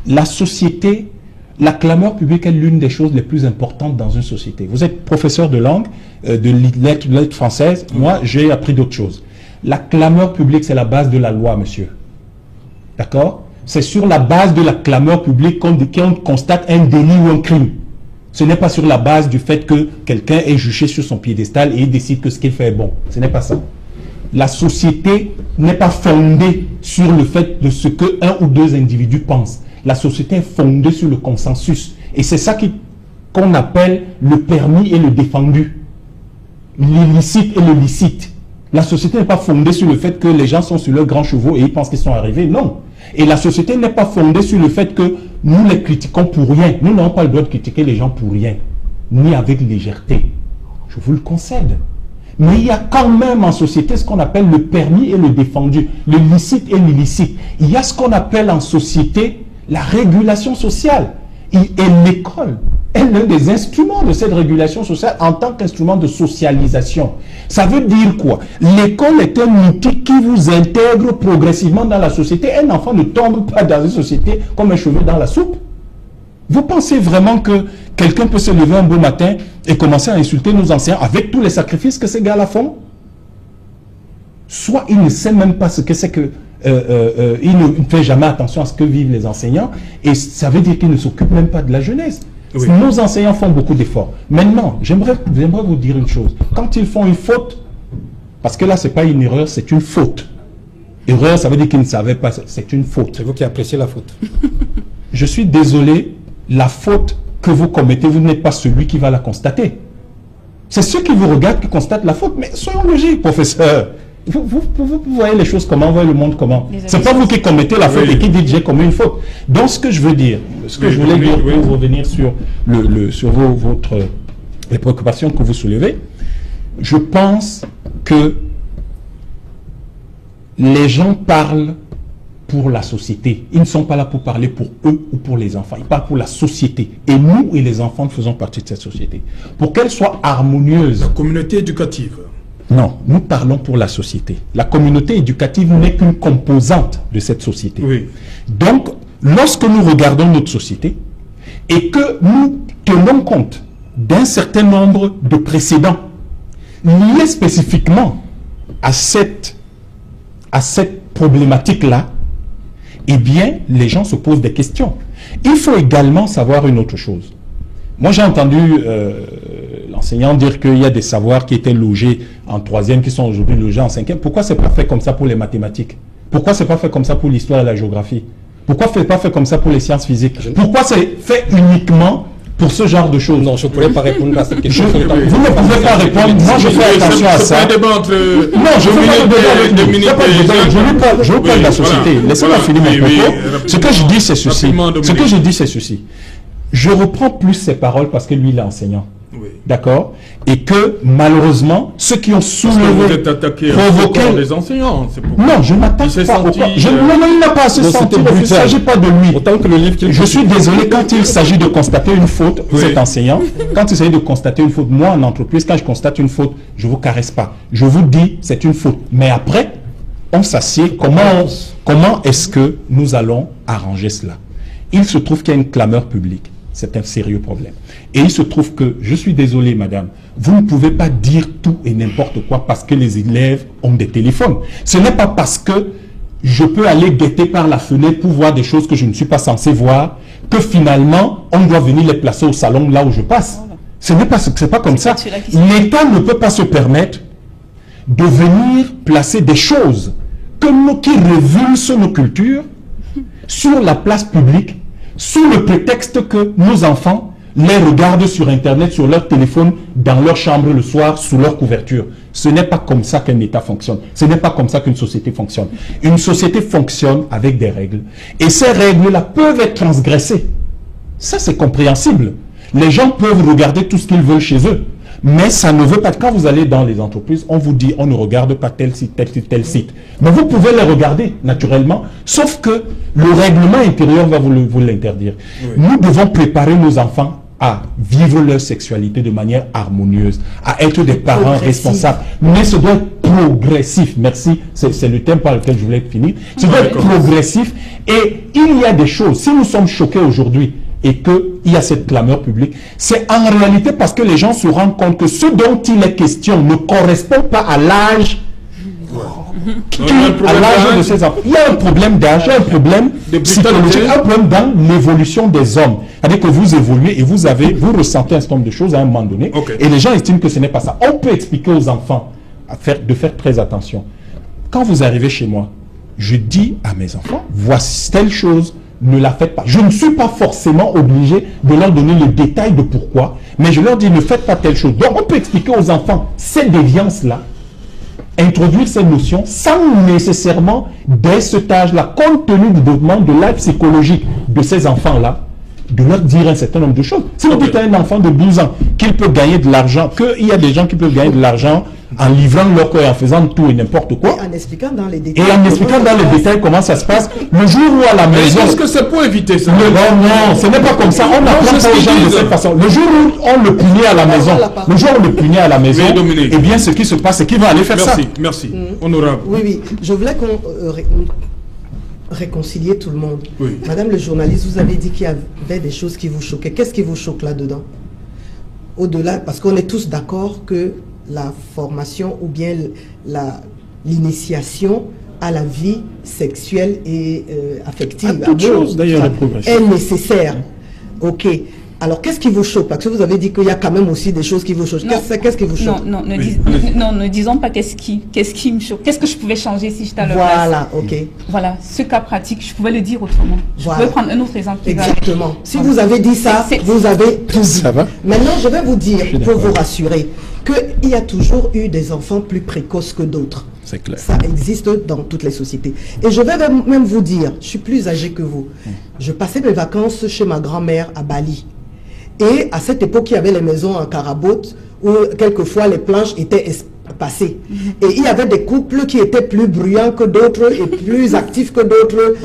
La société, la clameur publique est l'une des choses les plus importantes dans une société. Vous êtes professeur de langue, de lettres françaises. Moi, j'ai appris d'autres choses. La clameur publique, c'est la base de la loi, monsieur. D'accord? C'est sur la base de la clameur publique qu'on constate un délit ou un crime. Ce n'est pas sur la base du fait que quelqu'un est jugé sur son piédestal et il décide que ce qu'il fait est bon. Ce n'est pas ça. La société n'est pas fondée sur le fait de ce que un ou deux individus pensent. La société est fondée sur le consensus. Et c'est ça qu'on appelle le permis et le défendu. L'illicite et le licite. La société n'est pas fondée sur le fait que les gens sont sur leurs grands chevaux et ils pensent qu'ils sont arrivés. Non. Et la société n'est pas fondée sur le fait que nous les critiquons pour rien. Nous n'avons pas le droit de critiquer les gens pour rien. Ni avec légèreté. Je vous le concède. Mais il y a quand même en société ce qu'on appelle le permis et le défendu. Le licite et l'illicite. Il y a ce qu'on appelle en société la régulation sociale. Et l'école est l'un des instruments de cette régulation sociale en tant qu'instrument de socialisation. Ça veut dire quoi? L'école est un outil qui vous intègre progressivement dans la société. Un enfant ne tombe pas dans une société comme un cheveu dans la soupe. Vous pensez vraiment que quelqu'un peut se lever un beau matin et commencer à insulter nos enseignants avec tous les sacrifices que ces gars-là font? Soit il ne sait même pas ce que c'est que... il ne fait jamais attention à ce que vivent les enseignants et ça veut dire qu'il ne s'occupe même pas de la jeunesse. Oui. Nos enseignants font beaucoup d'efforts. Maintenant, j'aimerais vous dire une chose. Quand ils font une faute, parce que là, ce n'est pas une erreur, c'est une faute. Erreur, ça veut dire qu'ils ne savaient pas, c'est une faute. C'est vous qui appréciez la faute. Je suis désolé, la faute que vous commettez, vous n'êtes pas celui qui va la constater. C'est ceux qui vous regardent qui constatent la faute. Mais soyons logiques, professeur. Vous voyez les choses comment, vous voyez le monde comment. C'est pas vous qui commettez la faute et qui dites j'ai commis une faute. Donc ce que je veux dire, ce que je voulais dire pour revenir sur, les préoccupations que vous soulevez, je pense que les gens parlent pour la société. Ils ne sont pas là pour parler pour eux ou pour les enfants. Ils parlent pour la société. Et nous et les enfants faisons partie de cette société. Pour qu'elle soit harmonieuse. La communauté éducative. Non, nous parlons pour la société. La communauté éducative n'est qu'une composante de cette société. Oui. Donc, lorsque nous regardons notre société et que nous tenons compte d'un certain nombre de précédents liés spécifiquement à cette problématique-là, eh bien, les gens se posent des questions. Il faut également savoir une autre chose. Moi, j'ai entendu l'enseignant dire qu'il y a des savoirs qui étaient logés en 3e, qui sont aujourd'hui logés en 5e. Pourquoi c'est pas fait comme ça pour les mathématiques? Pourquoi c'est pas fait comme ça pour l'histoire et la géographie? Pourquoi c'est pas fait comme ça pour les sciences physiques? Pourquoi c'est fait uniquement pour ce genre de choses? Non, je ne pourrais pas répondre à cette question. Vous ne pouvez pas répondre. Moi, je fais attention à ça. Non, je ne fais pas de débat avec vous. Je vous parle de la société. Laissez-moi finir mon propos. Ce que je dis, c'est ceci. Je reprends plus ses paroles parce que lui, il est enseignant. Oui. D'accord? Et que, malheureusement, ceux qui ont soulevé... Vous êtes attaqué provoqué les enseignants, c'est pour... Non, je ne m'attaque Il s'est pas. senti, Non, il n'a pas à se sentir. Il ne s'agit pas de lui. Autant que le livre qu'il... Je suis désolé, quand il s'agit de constater une faute, vous êtes enseignant, quand il s'agit de constater une faute, moi en entreprise, quand je constate une faute, je ne vous caresse pas. Je vous dis, c'est une faute. Mais après, on s'assied, comment est-ce que nous allons arranger cela? Il se trouve qu'il y a une clameur publique. C'est un sérieux problème. Et il se trouve que, je suis désolé madame, vous ne pouvez pas dire tout et n'importe quoi parce que les élèves ont des téléphones. Ce n'est pas parce que je peux aller guetter par la fenêtre pour voir des choses que je ne suis pas censé voir que finalement, on doit venir les placer au salon là où je passe. Ce n'est pas, c'est pas comme ça. L'État ne peut pas se permettre de venir placer des choses qui révulsent nos cultures sur la place publique sous le prétexte que nos enfants les regardent sur Internet, sur leur téléphone, dans leur chambre le soir, sous leur couverture. Ce n'est pas comme ça qu'un État fonctionne. Ce n'est pas comme ça qu'une société fonctionne. Une société fonctionne avec des règles. Et ces règles-là peuvent être transgressées. Ça, c'est compréhensible. Les gens peuvent regarder tout ce qu'ils veulent chez eux. Mais ça ne veut pas, quand vous allez dans les entreprises, on vous dit, on ne regarde pas tel site, tel site, tel site. Mais vous pouvez les regarder, naturellement, sauf que le règlement intérieur va vous l'interdire. Oui. Nous devons préparer nos enfants à vivre leur sexualité de manière harmonieuse, à être des parents responsables. Mais ce doit être progressif. Merci, c'est le thème par lequel je voulais finir. Ce doit être progressif. Et il y a des choses, si nous sommes choqués aujourd'hui, et qu'il y a cette clameur publique, c'est en réalité parce que les gens se rendent compte que ce dont il est question ne correspond pas à l'âge de ces enfants. Il y a un problème d'âge, il y a un problème psychologique, un problème dans l'évolution des hommes. C'est-à-dire que vous évoluez et vous ressentez un certain nombre de choses à un moment donné, et les gens estiment que ce n'est pas ça. On peut expliquer aux enfants de faire très attention. Quand vous arrivez chez moi, je dis à mes enfants, voici telle chose, ne la faites pas. Je ne suis pas forcément obligé de leur donner le détail de pourquoi, mais je leur dis ne faites pas telle chose. Donc on peut expliquer aux enfants ces déviances-là, introduire ces notions sans nécessairement, dès cet âge-là, compte tenu du développement de l'âge psychologique de ces enfants-là, de leur dire un certain nombre de choses. Si vous dites à un enfant de 12 ans qu'il peut gagner de l'argent, qu'il y a des gens qui peuvent gagner de l'argent en livrant leur corps et en faisant tout et n'importe quoi. Et en expliquant dans les détails. Et en expliquant dans les détails comment ça se passe. Le jour où à la maison... Est-ce que c'est pour éviter ça? Non, ce n'est pas comme ça. On n'apprend pas aux gens de cette façon. Le jour où on le punit à la maison, eh bien ce qui se passe, c'est qu'il va aller faire ça. Merci. Honorable. Oui. Je voulais qu'on réconcilier tout le monde. Oui. Madame le journaliste, vous avez dit qu'il y avait des choses qui vous choquaient. Qu'est-ce qui vous choque là-dedans? Au-delà, parce qu'on est tous d'accord que la formation ou bien l'initiation à la vie sexuelle et affective est nécessaire. Ok. Alors, qu'est-ce qui vous choque? Parce que vous avez dit qu'il y a quand même aussi des choses qui vous choquent. Qu'est-ce qui vous choque? Non, ne disons pas qu'est-ce qui me choque. Qu'est-ce que je pouvais changer si j'étais à leur place? Voilà, ok. Voilà, ce cas pratique, je pouvais le dire autrement. Je pouvais prendre un autre exemple. Exactement. Si vous avez dit ça, vous avez tout dit. Ça va? Maintenant, je vais vous dire, pour vous rassurer, qu'il y a toujours eu des enfants plus précoces que d'autres. C'est clair. Ça existe dans toutes les sociétés. Et je vais même vous dire, je suis plus âgé que vous. Je passais mes vacances chez ma grand-mère à Bali. Et à cette époque, il y avait les maisons en carabote où quelquefois les planches étaient espacées. Et il y avait des couples qui étaient plus bruyants que d'autres et plus actifs que d'autres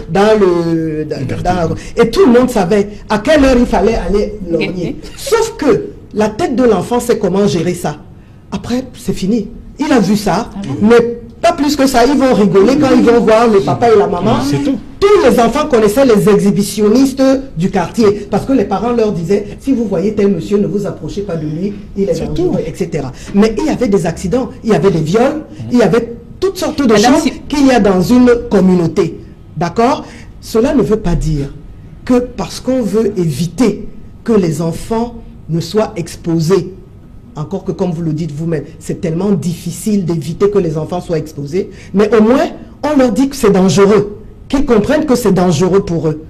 et tout le monde savait à quelle heure il fallait aller lorgner. Sauf que la tête de l'enfant sait comment gérer ça. Après, c'est fini. Il a vu ça, mais pas plus que ça. Ils vont rigoler quand ils vont voir le papa et la maman. C'est tout. Tous les enfants connaissaient les exhibitionnistes du quartier parce que les parents leur disaient si vous voyez tel monsieur, ne vous approchez pas de lui, il est dangereux, etc. Mais il y avait des accidents, il y avait des viols, il y avait toutes sortes de choses qu'il y a dans une communauté. D'accord? Cela ne veut pas dire que parce qu'on veut éviter que les enfants ne soient exposés, encore que comme vous le dites vous-même, c'est tellement difficile d'éviter que les enfants soient exposés, mais au moins on leur dit que c'est dangereux, qu'ils comprennent que c'est dangereux pour eux.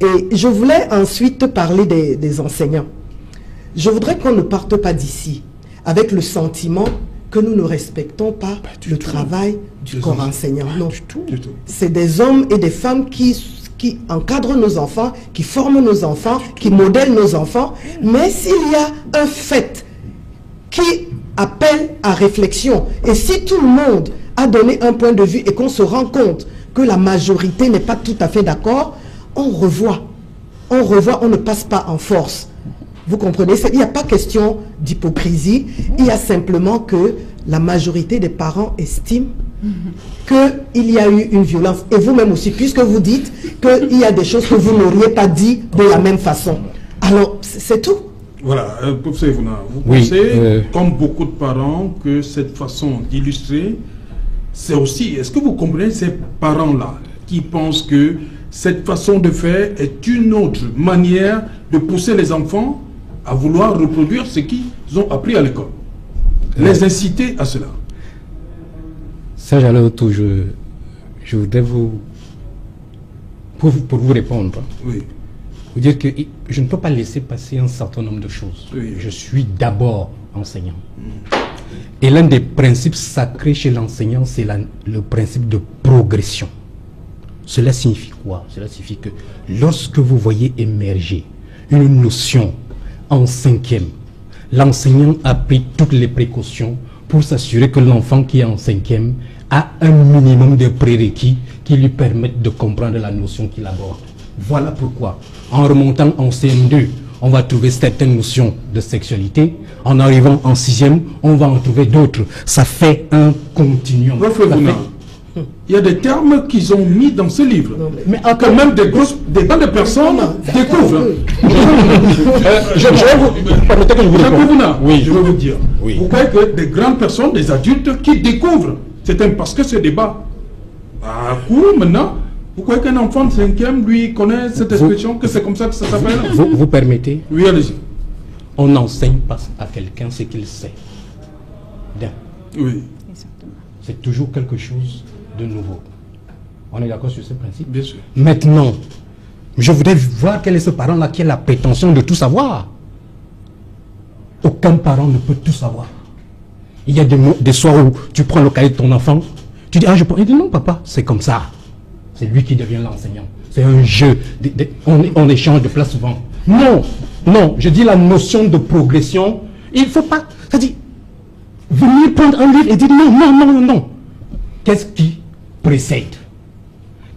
Et je voulais ensuite parler des enseignants. Je voudrais qu'on ne parte pas d'ici avec le sentiment que nous ne respectons pas le travail du corps enseignant. Non, c'est des hommes et des femmes qui encadrent nos enfants, qui forment nos enfants, qui modèlent nos enfants. Mais s'il y a un fait qui appelle à réflexion. Et si tout le monde a donné un point de vue et qu'on se rend compte que la majorité n'est pas tout à fait d'accord, on revoit. On revoit, on ne passe pas en force. Vous comprenez? Il n'y a pas question d'hypocrisie, il y a simplement que la majorité des parents estiment qu'il y a eu une violence. Et vous-même aussi, puisque vous dites qu'il y a des choses que vous n'auriez pas dit de la même façon. Alors, c'est tout. Voilà, professeur Evouna, vous pensez, comme beaucoup de parents, que cette façon d'illustrer, c'est aussi, est-ce que vous comprenez ces parents-là qui pensent que cette façon de faire est une autre manière de pousser les enfants à vouloir reproduire ce qu'ils ont appris à l'école, les inciter à cela? Ça, j'allais autour, je voudrais vous, pour vous répondre, oui, vous dire que je ne peux pas laisser passer un certain nombre de choses. Oui. Je suis d'abord enseignant. Et l'un des principes sacrés chez l'enseignant, c'est le principe de progression. Cela signifie quoi? Cela signifie que lorsque vous voyez émerger une notion en 5e, l'enseignant a pris toutes les précautions pour s'assurer que l'enfant qui est en 5e a un minimum de prérequis qui lui permettent de comprendre la notion qu'il aborde. Voilà pourquoi, en remontant en CM2, on va trouver certaines notions de sexualité. En arrivant en 6e, on va en trouver d'autres. Ça fait un continuum. Il y a des termes qu'ils ont mis dans ce livre, mais quand même des tas de personnes découvrent. Permettez que je vous réponde. Oui, je veux vous dire. Oui. Vous voyez que des grandes personnes, des adultes qui découvrent. C'est parce que ce débat à court maintenant. Vous croyez qu'un enfant de 5e, lui, connaît cette expression, que c'est comme ça que ça s'appelle? Vous permettez? Oui, allez-y. On n'enseigne pas à quelqu'un ce qu'il sait. Bien. Oui. C'est toujours quelque chose de nouveau. On est d'accord sur ce principe? Bien sûr. Maintenant, je voudrais voir quel est ce parent-là qui a la prétention de tout savoir. Aucun parent ne peut tout savoir. Il y a des soirs où tu prends le cahier de ton enfant, tu dis, ah, je prends. Il dit, non, papa, c'est comme ça. C'est lui qui devient l'enseignant. C'est un jeu. On échange de place souvent. Non, non, je dis la notion de progression. Il ne faut pas. C'est-à-dire, venir prendre un livre et dire non, non, non, non, non. Qu'est-ce qui précède?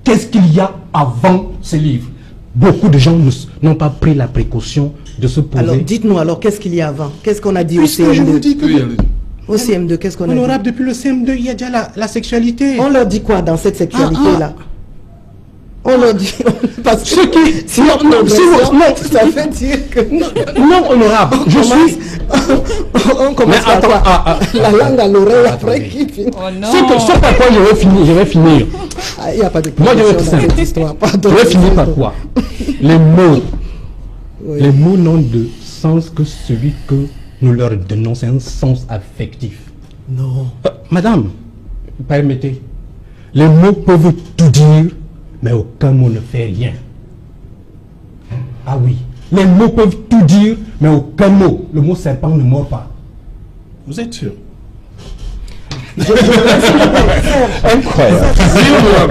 Qu'est-ce qu'il y a avant ce livre? Beaucoup de gens n'ont pas pris la précaution de se poser. Alors, dites-nous alors, qu'est-ce qu'il y a avant? Qu'est-ce qu'on a dit au CM2? Je vous dis que au CM2, qu'est-ce qu'on a dit? Honorable, depuis le CM2, il y a déjà la sexualité. On leur dit quoi dans cette sexualité-là? On leur dit... Parce que ça fait dire que... Non, honorable, on commence par quoi? La langue à l'oreille après qui finit. Oh non. C'est par quoi je vais finir. Il n'y a pas de moi, dans cette histoire. Je vais finir par quoi? Les mots. Oui. Les mots n'ont de sens que celui que nous leur donnons. C'est un sens affectif. Non. Madame, permettez. Les mots peuvent tout dire, mais aucun mot ne fait rien. Ah oui. Les mots peuvent tout dire, mais aucun mot. Le mot serpent ne mord pas. Vous êtes sûr? Incroyable.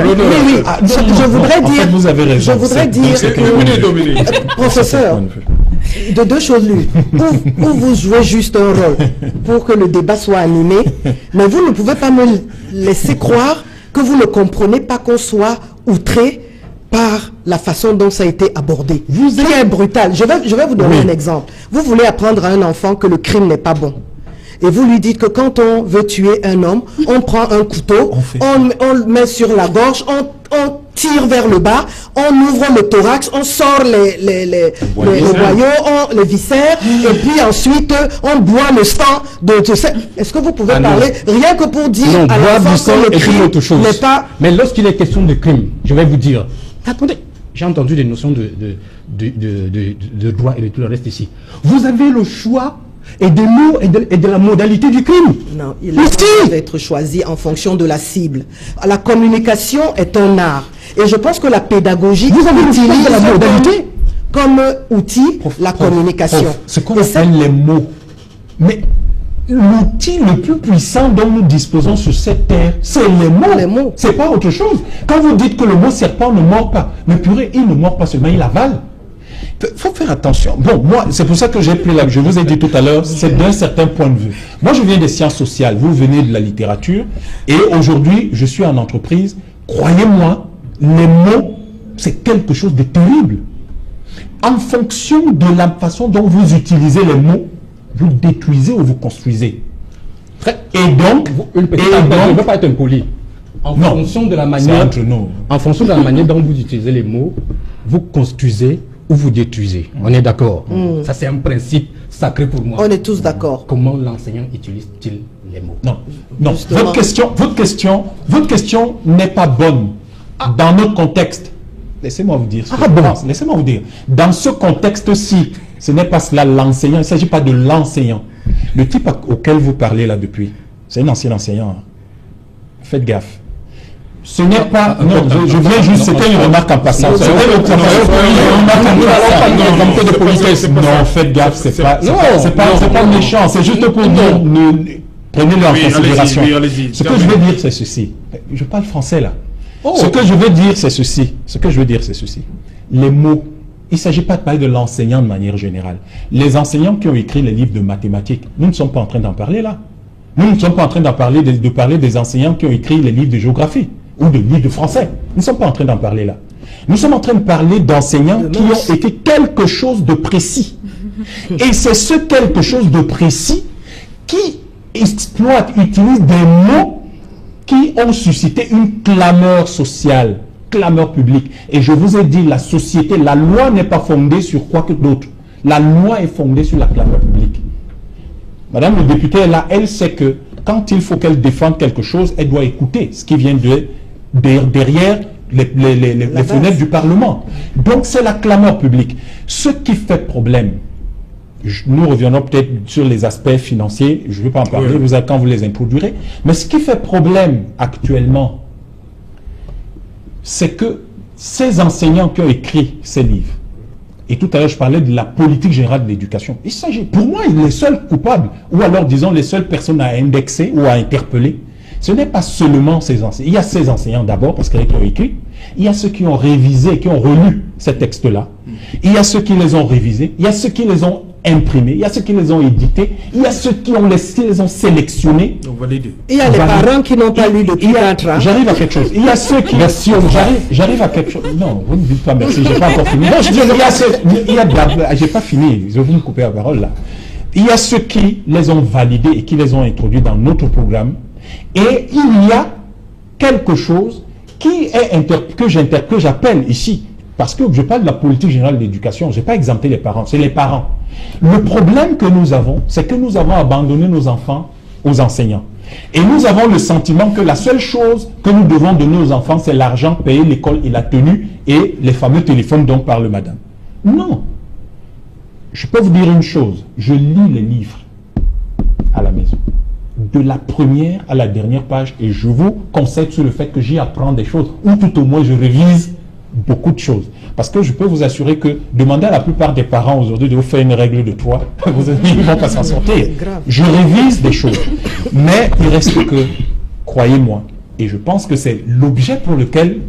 Oui, je voudrais dire... En fait, vous avez raison. Je voudrais dire, professeur, de deux choses l'une. Ou vous jouez juste un rôle pour que le débat soit animé, mais vous ne pouvez pas me laisser croire que vous ne comprenez pas qu'on soit outré par la façon dont ça a été abordé. Qui est brutal. Je vais vous donner un exemple. Vous voulez apprendre à un enfant que le crime n'est pas bon. Et vous lui dites que quand on veut tuer un homme, on prend un couteau, on le met sur la gorge, on tire vers le bas, on ouvre le thorax, on sort les boyaux, les viscères, et puis ensuite on boit le sang de ça. Est-ce que vous pouvez parler rien que pour dire à l'enfant que le crime n'est pas... Mais lorsqu'il est question de crime, je vais vous dire, attendez, j'ai entendu des notions de droit et de tout le reste ici. Vous avez le choix et des mots et de la modalité du crime. Non, il doit être choisi en fonction de la cible. La communication est un art. Et je pense que la pédagogie utilise la modalité comme outil la communication. Ce qu'on appelle les mots. Mais l'outil le plus puissant dont nous disposons sur cette terre, c'est les mots. Les mots. C'est pas autre chose. Quand vous dites que le mot serpent ne mord pas, mais purée, il ne mord pas seulement, il avale. faut faire attention. Bon, moi, c'est pour ça que j'ai pris là, je vous ai dit tout à l'heure, c'est d'un certain point de vue. Moi, je viens des sciences sociales, vous venez de la littérature, et aujourd'hui, je suis en entreprise. Croyez-moi, les mots, c'est quelque chose de terrible. En fonction de la façon dont vous utilisez les mots, vous détruisez ou vous construisez. Et donc, je ne veux pas être impoli. En fonction de la manière dont vous utilisez les mots, vous construisez ou vous détruisez. On est d'accord. Ça, c'est un principe sacré pour moi. On est tous d'accord. Comment l'enseignant utilise-t-il les mots? Non. Votre question n'est pas bonne dans notre contexte. Laissez-moi vous dire. Laissez-moi vous dire. Dans ce contexte-ci, ce n'est pas cela l'enseignant. Il ne s'agit pas de l'enseignant. Le type auquel vous parlez là depuis, c'est un ancien enseignant. Faites gaffe. Ce n'est pas... Non, je viens juste... C'était une remarque en passant. Non, faites gaffe. C'est pas méchant. C'est juste pour dire... Prenez-le en considération. Ce que je veux dire, c'est ceci. Je parle français là. Ce que je veux dire, c'est ceci. Les mots, il ne s'agit pas de parler de l'enseignant de manière générale. Les enseignants qui ont écrit les livres de mathématiques, nous ne sommes pas en train d'en parler là. Nous ne sommes pas en train de parler des enseignants qui ont écrit les livres de géographie ou de livres de français. Nous ne sommes pas en train d'en parler là. Nous sommes en train de parler d'enseignants qui ont écrit quelque chose de précis. Et c'est ce quelque chose de précis qui utilise des mots qui ont suscité une clameur sociale, clameur publique. Et je vous ai dit, la société, la loi n'est pas fondée sur quoi que d'autre. La loi est fondée sur la clameur publique. Madame le député est là, elle sait que quand il faut qu'elle défende quelque chose, elle doit écouter ce qui vient derrière les fenêtres du Parlement. Donc c'est la clameur publique. Ce qui fait problème, nous reviendrons peut-être sur les aspects financiers, je ne vais pas en parler, quand vous les introduirez, mais ce qui fait problème actuellement, c'est que ces enseignants qui ont écrit ces livres, et tout à l'heure je parlais de la politique générale de l'éducation, il s'agit, pour moi, les seuls coupables, ou alors disons les seules personnes à indexer ou à interpeller, ce n'est pas seulement ces enseignants. Il y a ces enseignants d'abord, parce qu'ils ont écrit, il y a ceux qui ont révisé, qui ont relu ces textes-là, il y a ceux qui les ont révisés, il y a ceux qui les ont imprimés, il y a ceux qui les ont édités, il y a ceux qui les ont sélectionnés. Il y a les parents qui n'ont pas lu depuis 4 ans. J'arrive à quelque chose. Il y a ceux qui... J'arrive à quelque chose. Non, vous ne dites pas merci, je n'ai pas encore fini. Non, je dis, j'ai pas fini, je vais me couper la parole là. Il y a ceux qui les ont validés et qui les ont introduits dans notre programme. Et il y a quelque chose qui est que j'appelle ici, parce que je parle de la politique générale de l'éducation, je n'ai pas exempté les parents, c'est les parents. Le problème que nous avons, c'est que nous avons abandonné nos enfants aux enseignants. Et nous avons le sentiment que la seule chose que nous devons donner aux enfants, c'est l'argent, payer l'école et la tenue, et les fameux téléphones dont parle madame. Non. Je peux vous dire une chose, je lis les livres à la maison, de la première à la dernière page, et je vous conseille sur le fait que j'y apprends des choses, ou tout au moins je révise beaucoup de choses. Parce que je peux vous assurer que demander à la plupart des parents aujourd'hui de vous faire une règle de 3, ils ne vont pas s'en sortir. Je révise des choses. Mais il reste que, croyez-moi, et je pense que c'est l'objet pour lequel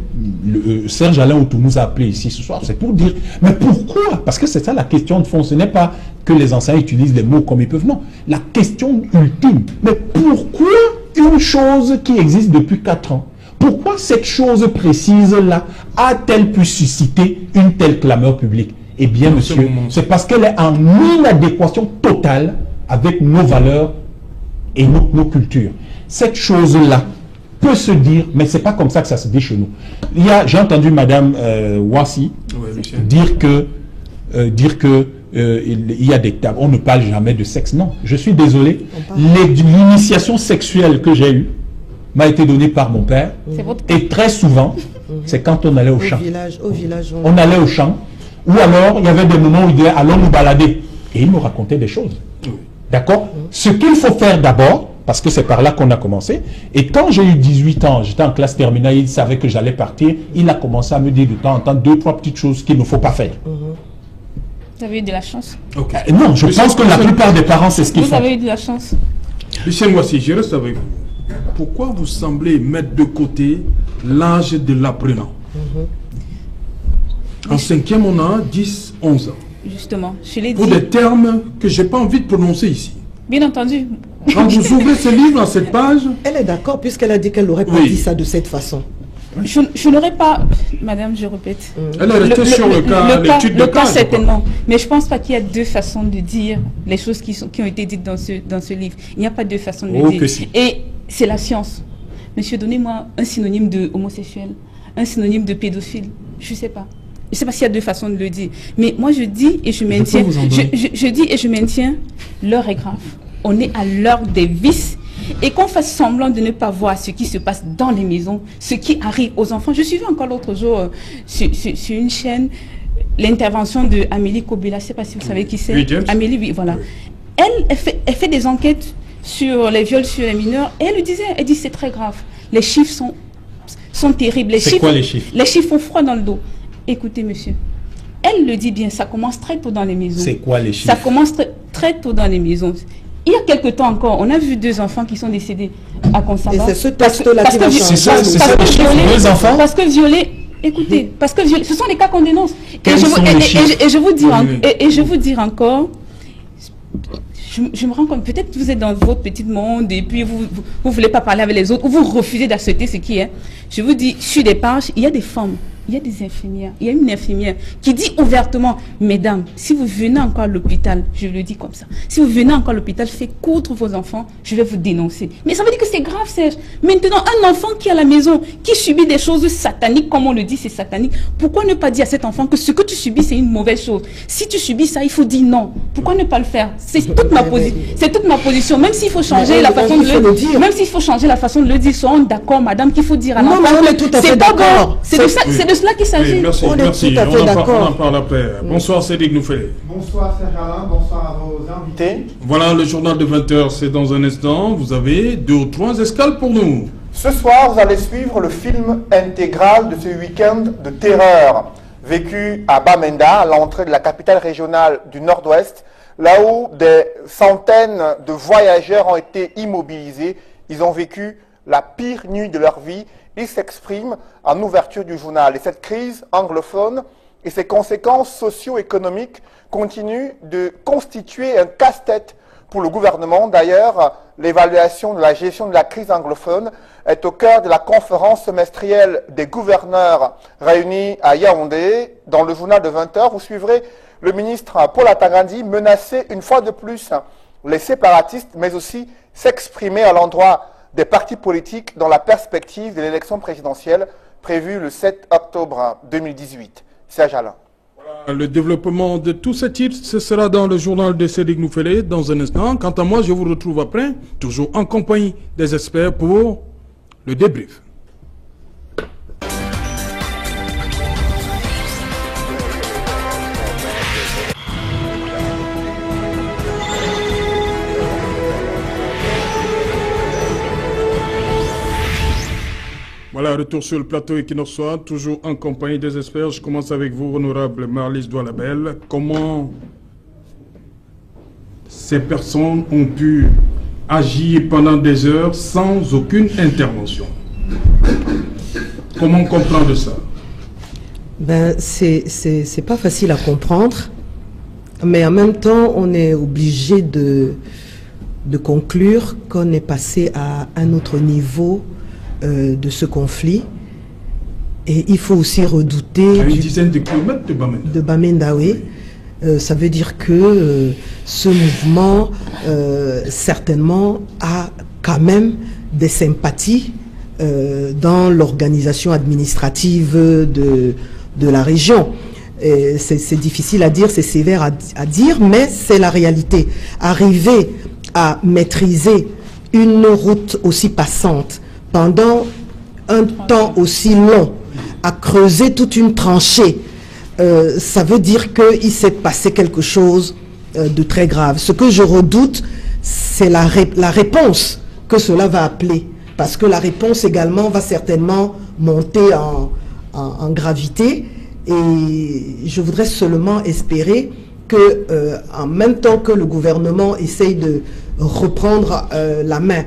Serge Alain Outou nous a appelé ici ce soir, c'est pour dire, mais pourquoi? Parce que c'est ça la question de fond, ce n'est pas que les enseignants utilisent les mots comme ils peuvent, non. La question ultime, mais pourquoi une chose qui existe depuis 4 ans, pourquoi cette chose précise-là a-t-elle pu susciter une telle clameur publique? Eh bien, monsieur, c'est parce qu'elle est en inadéquation totale avec nos valeurs et nos cultures. Cette chose-là peut se dire, mais c'est pas comme ça que ça se dit chez nous. J'ai entendu Madame Ouassi dire que il y a des tables, on ne parle jamais de sexe. Non, je suis désolé. L'initiation sexuelle que j'ai eue m'a été donnée par mon père. Et très souvent, c'est quand on allait au champ. On allait au champ, ou alors il y avait des moments où il disait allons nous balader. Et il nous racontait des choses. D'accord? Ce qu'il faut faire d'abord, parce que c'est par là qu'on a commencé. Et quand j'ai eu 18 ans, j'étais en classe terminale, il savait que j'allais partir. Il a commencé à me dire de temps en temps 2-3 petites choses qu'il ne faut pas faire. Vous avez eu de la chance. Non, je pense que la plupart des parents, c'est ce qu'ils font. Vous avez eu de la chance. Lucien Ouassi, je reste avec vous. Pourquoi vous semblez mettre de côté l'âge de l'apprenant? En 5e, on a 10, 11 ans. Justement, je l'ai dit. Pour des termes que je n'ai pas envie de prononcer ici. Bien entendu. Quand vous ouvrez ce livre à cette page... Elle est d'accord puisqu'elle a dit qu'elle n'aurait pas dit ça de cette façon. Je n'aurais pas, madame, je répète. Elle est restée sur le cas, l'étude de cas. Certainement. Mais je ne pense pas qu'il y a deux façons de dire les choses qui ont été dites dans ce livre. Il n'y a pas deux façons de le dire. Si. Et c'est la science. Monsieur, donnez-moi un synonyme de homosexuel, un synonyme de pédophile. Je ne sais pas. Je ne sais pas s'il y a deux façons de le dire. Mais moi, je dis et je maintiens. Je dis et je maintiens, l'heure est grave. On est à l'heure des vices. Et qu'on fasse semblant de ne pas voir ce qui se passe dans les maisons, ce qui arrive aux enfants. Je suivais encore l'autre jour sur une chaîne l'intervention de Amélie Kobela. Je ne sais pas si vous savez qui c'est. Oui, Amélie, oui, voilà. Oui. Elle fait des enquêtes sur les viols sur les mineurs. Et elle dit c'est très grave. Les chiffres sont terribles. C'est quoi les chiffres? Les chiffres font froid dans le dos. Écoutez, monsieur. Elle le dit bien, ça commence très tôt dans les maisons. C'est quoi les chiffres? Ça commence très tôt dans les maisons. Il y a quelque temps encore, on a vu 2 enfants qui sont décédés à Consamba. Et c'est ce texte-là qui va changer. C'est ça les chiffres, 2 enfants? Parce que violer, écoutez, parce que violer, ce sont les cas qu'on dénonce. Et je vous dis encore, je me rends compte, peut-être que vous êtes dans votre petit monde et puis vous ne voulez pas parler avec les autres ou vous refusez d'accepter ce qui est. Je vous dis, sur des pages, il y a des femmes. Il y a des infirmières, il y a une infirmière qui dit ouvertement, mesdames, si vous venez encore à l'hôpital, je le dis comme ça, si vous venez encore à l'hôpital, faites coudre vos enfants, je vais vous dénoncer. Mais ça veut dire que c'est grave, Serge. Maintenant, un enfant qui est à la maison, qui subit des choses sataniques, comme on le dit, c'est satanique, pourquoi ne pas dire à cet enfant que ce que tu subis, c'est une mauvaise chose? Si tu subis ça, il faut dire non. Pourquoi ne pas le faire? C'est toute ma position, même s'il faut changer la façon de le dire. Même s'il faut changer la façon de le dire, soyons d'accord, madame, qu'il faut dire à l'enfant. Non, mais on est tout à fait d'accord. C'est de cela qu'il s'agit. Oui, merci, on est merci. tout à fait d'accord. On en parle après. Bonsoir Cédric Noufélé. Bonsoir Serge Alain, bonsoir à vos invités. Voilà, le journal de 20h, c'est dans un instant. Vous avez 2 ou 3 escales pour nous. Ce soir, vous allez suivre le film intégral de ce week-end de terreur vécu à Bamenda, à l'entrée de la capitale régionale du Nord-Ouest, là où des centaines de voyageurs ont été immobilisés. Ils ont vécu la pire nuit de leur vie. Ils s'expriment en ouverture du journal. Et cette crise anglophone et ses conséquences socio-économiques continuent de constituer un casse-tête pour le gouvernement. D'ailleurs, l'évaluation de la gestion de la crise anglophone est au cœur de la conférence semestrielle des gouverneurs réunis à Yaoundé. Dans le journal de 20h, vous suivrez le ministre Paul Atangandi menacer une fois de plus les séparatistes, mais aussi s'exprimer à l'endroit des partis politiques dans la perspective de l'élection présidentielle prévue le 7 octobre 2018. Serge Alain. Le développement de tous ces titres, ce sera dans le journal de Cédric Noufélé dans un instant. Quant à moi, je vous retrouve après, toujours en compagnie des experts pour le débrief. Voilà, retour sur le plateau Equinox Soir, toujours en compagnie des experts. Je commence avec vous, honorable Marlise Doualabel. Comment ces personnes ont pu agir pendant des heures sans aucune intervention? Comment comprendre ça? Ben, c'est pas facile à comprendre, mais en même temps, on est obligé de conclure qu'on est passé à un autre niveau de ce conflit. Et il faut aussi redouter... À une dizaine de kilomètres de Bamenda. De Bamenda, oui. Ça veut dire que ce mouvement, certainement, a quand même des sympathies dans l'organisation administrative de la région. C'est difficile à dire, c'est sévère à dire, mais c'est la réalité. Arriver à maîtriser une route aussi passante pendant un temps aussi long, à creuser toute une tranchée, ça veut dire qu'il s'est passé quelque chose de très grave. Ce que je redoute, c'est la réponse que cela va appeler, parce que la réponse également va certainement monter en gravité, et je voudrais seulement espérer que, en même temps que le gouvernement essaye de reprendre la main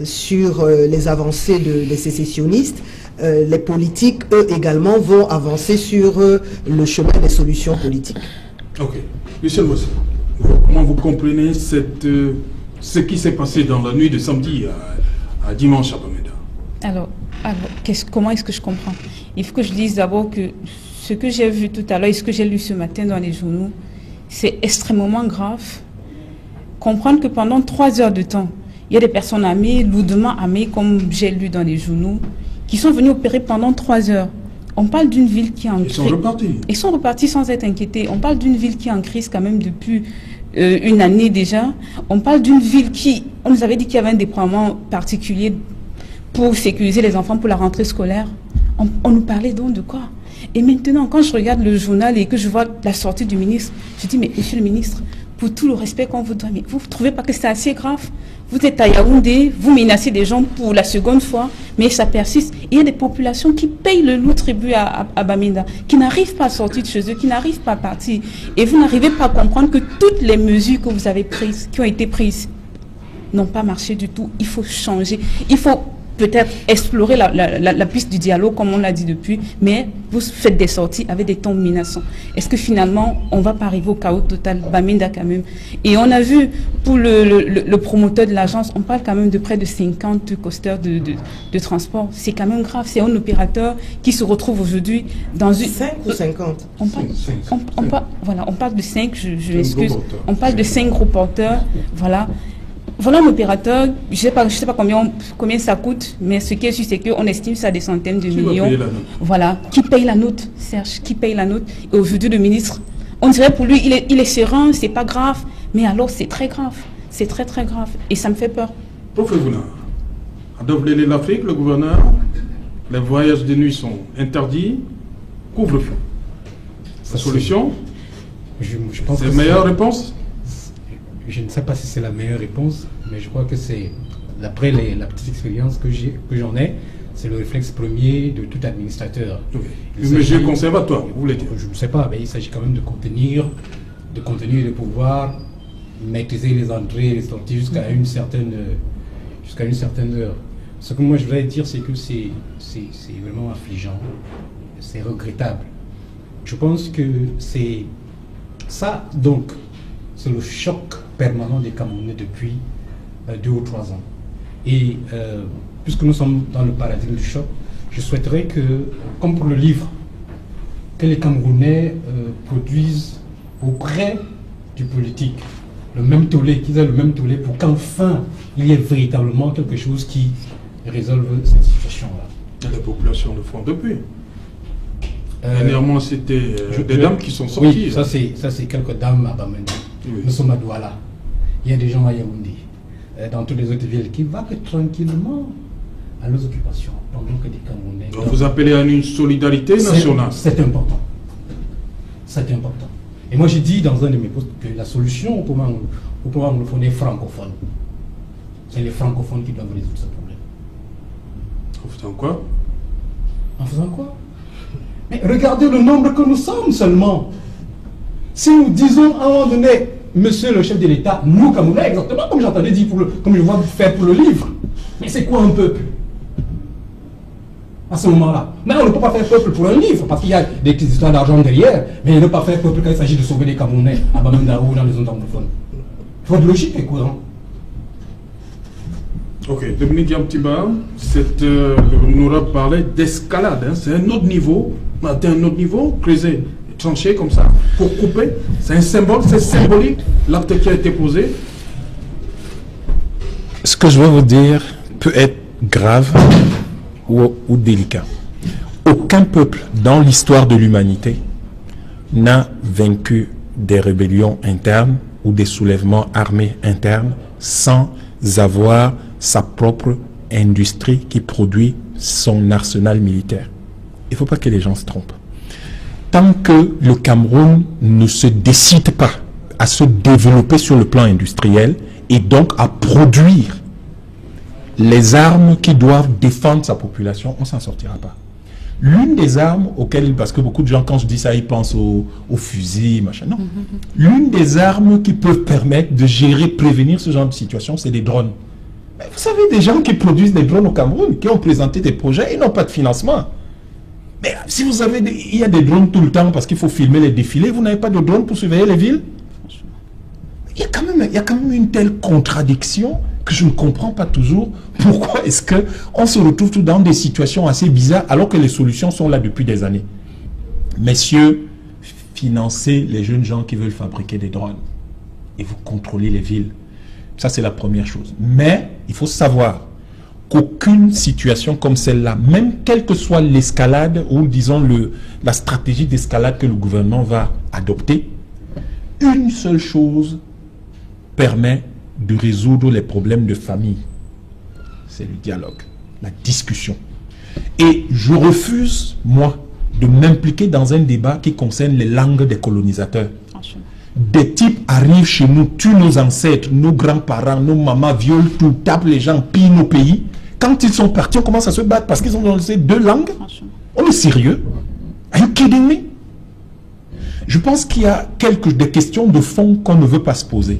sur les avancées des sécessionnistes, les politiques, eux également, vont avancer sur le chemin des solutions politiques. Ok. Michel Mossé, comment vous comprenez ce qui s'est passé dans la nuit de samedi à dimanche à Bamenda? Alors comment est-ce que je comprends? Il faut que je dise d'abord que ce que j'ai vu tout à l'heure et ce que j'ai lu ce matin dans les journaux, c'est extrêmement grave. Comprendre que pendant 3 heures de temps, il y a des personnes armées, lourdement armées, comme j'ai lu dans les journaux, qui sont venues opérer pendant 3 heures. On parle d'une ville qui est en crise. Ils sont repartis. Ils sont repartis sans être inquiétés. On parle d'une ville qui est en crise quand même depuis une année déjà. On parle d'une ville qui, on nous avait dit qu'il y avait un déploiement particulier pour sécuriser les enfants pour la rentrée scolaire. On nous parlait donc de quoi? Et maintenant, quand je regarde le journal et que je vois la sortie du ministre, je dis, mais monsieur le ministre, pour tout le respect qu'on vous doit, mais vous ne trouvez pas que c'est assez grave? Vous êtes à Yaoundé, vous menacez des gens pour la seconde fois, mais ça persiste. Il y a des populations qui payent le lourd tribut à Bamenda, qui n'arrivent pas à sortir de chez eux, qui n'arrivent pas à partir. Et vous n'arrivez pas à comprendre que toutes les mesures que vous avez prises, qui ont été prises, n'ont pas marché du tout. Il faut changer. Il faut peut-être explorer la piste du dialogue, comme on l'a dit depuis, mais vous faites des sorties avec des tons menaçants. Est-ce que finalement, on ne va pas arriver au chaos total? Bamenda quand même. Et on a vu, pour le promoteur de l'agence, on parle quand même de près de 50 coasters de transport. C'est quand même grave. C'est un opérateur qui se retrouve aujourd'hui dans une... 5 ou 50? On parle de 5, je m'excuse. On parle de 5 gros porteurs, voilà. Voilà un opérateur, je sais pas combien ça coûte, mais ce qui est sûr, c'est qu'on estime ça à des centaines de millions. Voilà, qui paye la note, Serge, qui paye la note? Et aujourd'hui, le ministre, on dirait pour lui, il est serein, c'est pas grave, mais alors c'est très grave, c'est très très grave, et ça me fait peur. Professeur, à Dovelé l'Afrique, le gouverneur, les voyages de nuit sont interdits, couvre-feu. La solution, je pense c'est la meilleure réponse? Je ne sais pas si c'est la meilleure réponse, mais je crois que c'est, d'après la petite expérience que j'en ai, c'est le réflexe premier de tout administrateur. Okay. Une mesure conservatoire, vous voulez dire? Je ne sais pas, mais il s'agit quand même de contenir et de pouvoir maîtriser les entrées et les sorties jusqu'à une certaine heure. Ce que moi je voudrais dire, c'est que c'est vraiment affligeant, c'est regrettable. Je pense que c'est ça, donc, c'est le choc permanent des Camerounais depuis 2 ou 3 ans. Et puisque nous sommes dans le paradigme du choc, je souhaiterais que, comme pour le livre, que les Camerounais produisent auprès du politique le même tollé, qu'ils aient le même tollé pour qu'enfin il y ait véritablement quelque chose qui résolve cette situation-là. La population le font depuis. Dernièrement, c'était des dames qui sont sorties. Oui, ça c'est quelques dames à Bamenda. Oui. Nous sommes à Douala. Il y a des gens à Yaoundé, dans toutes les autres villes, qui vont tranquillement à leurs occupations, pendant que des Camerounais... Donc vous appelez à une solidarité nationale. C'est important. C'est important. Et moi j'ai dit dans un de mes posts que la solution au pouvoir anglophone est francophone. C'est les francophones qui doivent résoudre ce problème. En faisant quoi? En faisant quoi? Mais regardez le nombre que nous sommes seulement. Si nous disons à un moment donné, monsieur le chef de l'État, nous Camerounais, exactement comme j'entendais dire, comme je vois faire pour le livre, mais c'est quoi un peuple? À ce moment-là. Mais on ne peut pas faire peuple pour un livre, parce qu'il y a des petites histoires d'argent derrière, mais il ne peut pas faire peuple quand il s'agit de sauver les Camerounais à Bamenda ou dans les zones anglophones. Il faut être logique et courant. Ok, Dominique Yamtiba, nous aura parlé d'escalade, hein, c'est un autre niveau, atteint un autre niveau, creuser, trancher comme ça, pour couper, c'est un symbole, c'est symbolique, l'acte qui a été posé. Ce que je veux vous dire peut être grave ou délicat. Aucun peuple dans l'histoire de l'humanité n'a vaincu des rébellions internes ou des soulèvements armés internes sans avoir sa propre industrie qui produit son arsenal militaire. Il ne faut pas que les gens se trompent. Tant que le Cameroun ne se décide pas à se développer sur le plan industriel et donc à produire les armes qui doivent défendre sa population, on ne s'en sortira pas. L'une des armes auxquelles, parce que beaucoup de gens, quand je dis ça, ils pensent aux fusils, machin, non. L'une des armes qui peuvent permettre de gérer, prévenir ce genre de situation, c'est des drones. Mais vous savez, des gens qui produisent des drones au Cameroun, qui ont présenté des projets, ils n'ont pas de financement. Mais si vous avez, il y a des drones tout le temps parce qu'il faut filmer les défilés, vous n'avez pas de drones pour surveiller les villes? Il y a quand même une telle contradiction que je ne comprends pas toujours. Pourquoi est-ce qu'on se retrouve tout dans des situations assez bizarres alors que les solutions sont là depuis des années? Messieurs, financez les jeunes gens qui veulent fabriquer des drones et vous contrôlez les villes. Ça, c'est la première chose. Mais il faut savoir qu'aucune situation comme celle-là, même quelle que soit l'escalade ou disons la stratégie d'escalade que le gouvernement va adopter, une seule chose permet de résoudre les problèmes de famille. C'est le dialogue, la discussion. Et je refuse, moi, de m'impliquer dans un débat qui concerne les langues des colonisateurs. Des types arrivent chez nous, tuent nos ancêtres, nos grands-parents, nos mamans, violent tout, tapent les gens, pillent nos pays. Quand ils sont partis, on commence à se battre parce qu'ils ont dans ces deux langues. On est sérieux? Are you kidding me? Je pense qu'il y a des questions de fond qu'on ne veut pas se poser.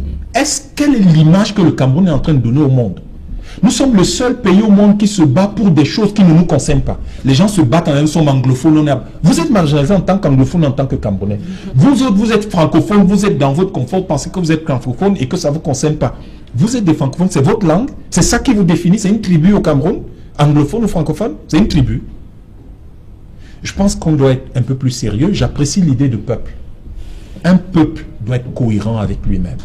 Quelle est l'image que le Cameroun est en train de donner au monde? Nous sommes le seul pays au monde qui se bat pour des choses qui ne nous concernent pas. Les gens se battent en sommes anglophones. Vous êtes marginalisés en tant qu'anglophone, en tant que Camerounais. Vous autres, vous êtes francophones, vous êtes dans votre confort, pensez que vous êtes francophone et que ça ne vous concerne pas. Vous êtes des francophones, c'est votre langue, c'est ça qui vous définit, c'est une tribu au Cameroun, anglophone ou francophone, c'est une tribu. Je pense qu'on doit être un peu plus sérieux. J'apprécie l'idée de peuple. Un peuple doit être cohérent avec lui-même.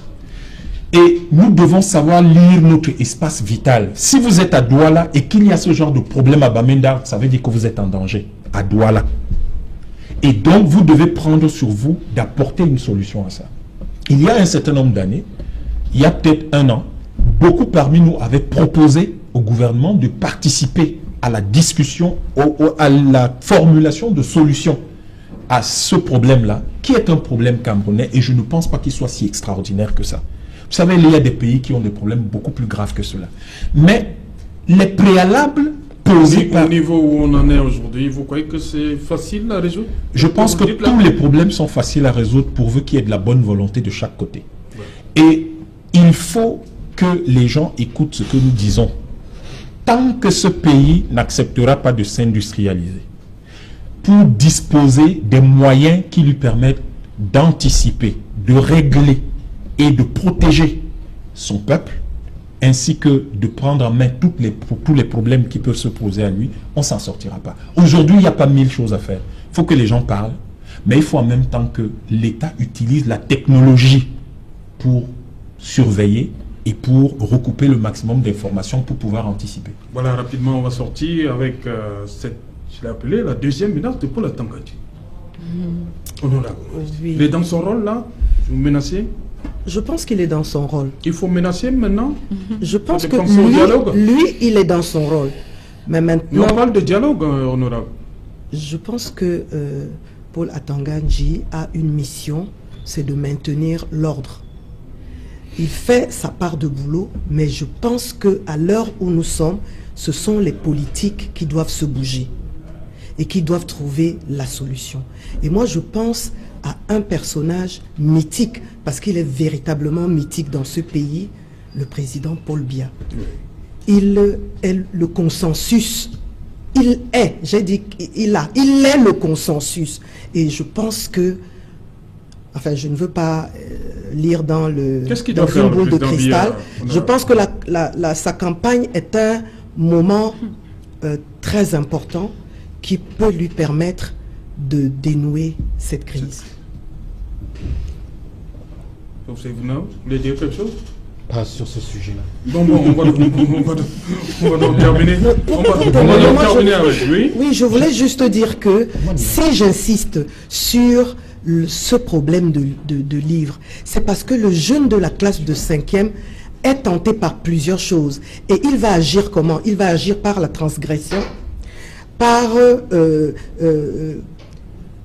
Et nous devons savoir lire notre espace vital. Si vous êtes à Douala et qu'il y a ce genre de problème à Bamenda, ça veut dire que vous êtes en danger à Douala. Et donc, vous devez prendre sur vous d'apporter une solution à ça. Il y a un certain nombre d'années, il y a peut-être un an, beaucoup parmi nous avaient proposé au gouvernement de participer à la discussion, à la formulation de solutions à ce problème-là, qui est un problème camerounais, et je ne pense pas qu'il soit si extraordinaire que ça. Vous savez, il y a des pays qui ont des problèmes beaucoup plus graves que cela. Mais les préalables posés au niveau où on en est aujourd'hui, vous croyez que c'est facile à résoudre? Je pense que tous les problèmes sont faciles à résoudre pourvu qu'il y ait de la bonne volonté de chaque côté. Ouais. Et il faut que les gens écoutent ce que nous disons. Tant que ce pays n'acceptera pas de s'industrialiser, pour disposer des moyens qui lui permettent d'anticiper, de régler et de protéger son peuple, ainsi que de prendre en main tous les problèmes qui peuvent se poser à lui, on ne s'en sortira pas. Aujourd'hui, il n'y a pas 1000 choses à faire. Il faut que les gens parlent, mais il faut en même temps que l'État utilise la technologie pour surveiller et pour recouper le maximum d'informations pour pouvoir anticiper. Voilà, rapidement, on va sortir avec cette, je l'ai appelé la deuxième menace de Paul Atanga Dji. Honorable. Oui. Il est dans son rôle là? Vous menacez? Je pense qu'il est dans son rôle. Il faut menacer maintenant? Je pense que lui, il est dans son rôle. Mais maintenant... Mais on parle de dialogue, honorable. Je pense que Paul Atanga Dji a une mission, c'est de maintenir l'ordre. Il fait sa part de boulot, mais je pense qu'à l'heure où nous sommes, ce sont les politiques qui doivent se bouger et qui doivent trouver la solution. Et moi, je pense à un personnage mythique, parce qu'il est véritablement mythique dans ce pays, le président Paul Biya. Il est le consensus. Il est, j'ai dit, il est le consensus. Et je pense que, enfin, je ne veux pas lire dans une boule de cristal. Je pense que sa campagne est un moment très important qui peut lui permettre de dénouer cette crise. Vous voulez dire quelque chose? Pas sur ce sujet-là. Bon, on va donc terminer. Oui, je voulais juste dire que si j'insiste sur ce problème de livres, c'est parce que le jeune de la classe de 5e est tenté par plusieurs choses. Et il va agir comment? Il va agir par la transgression, par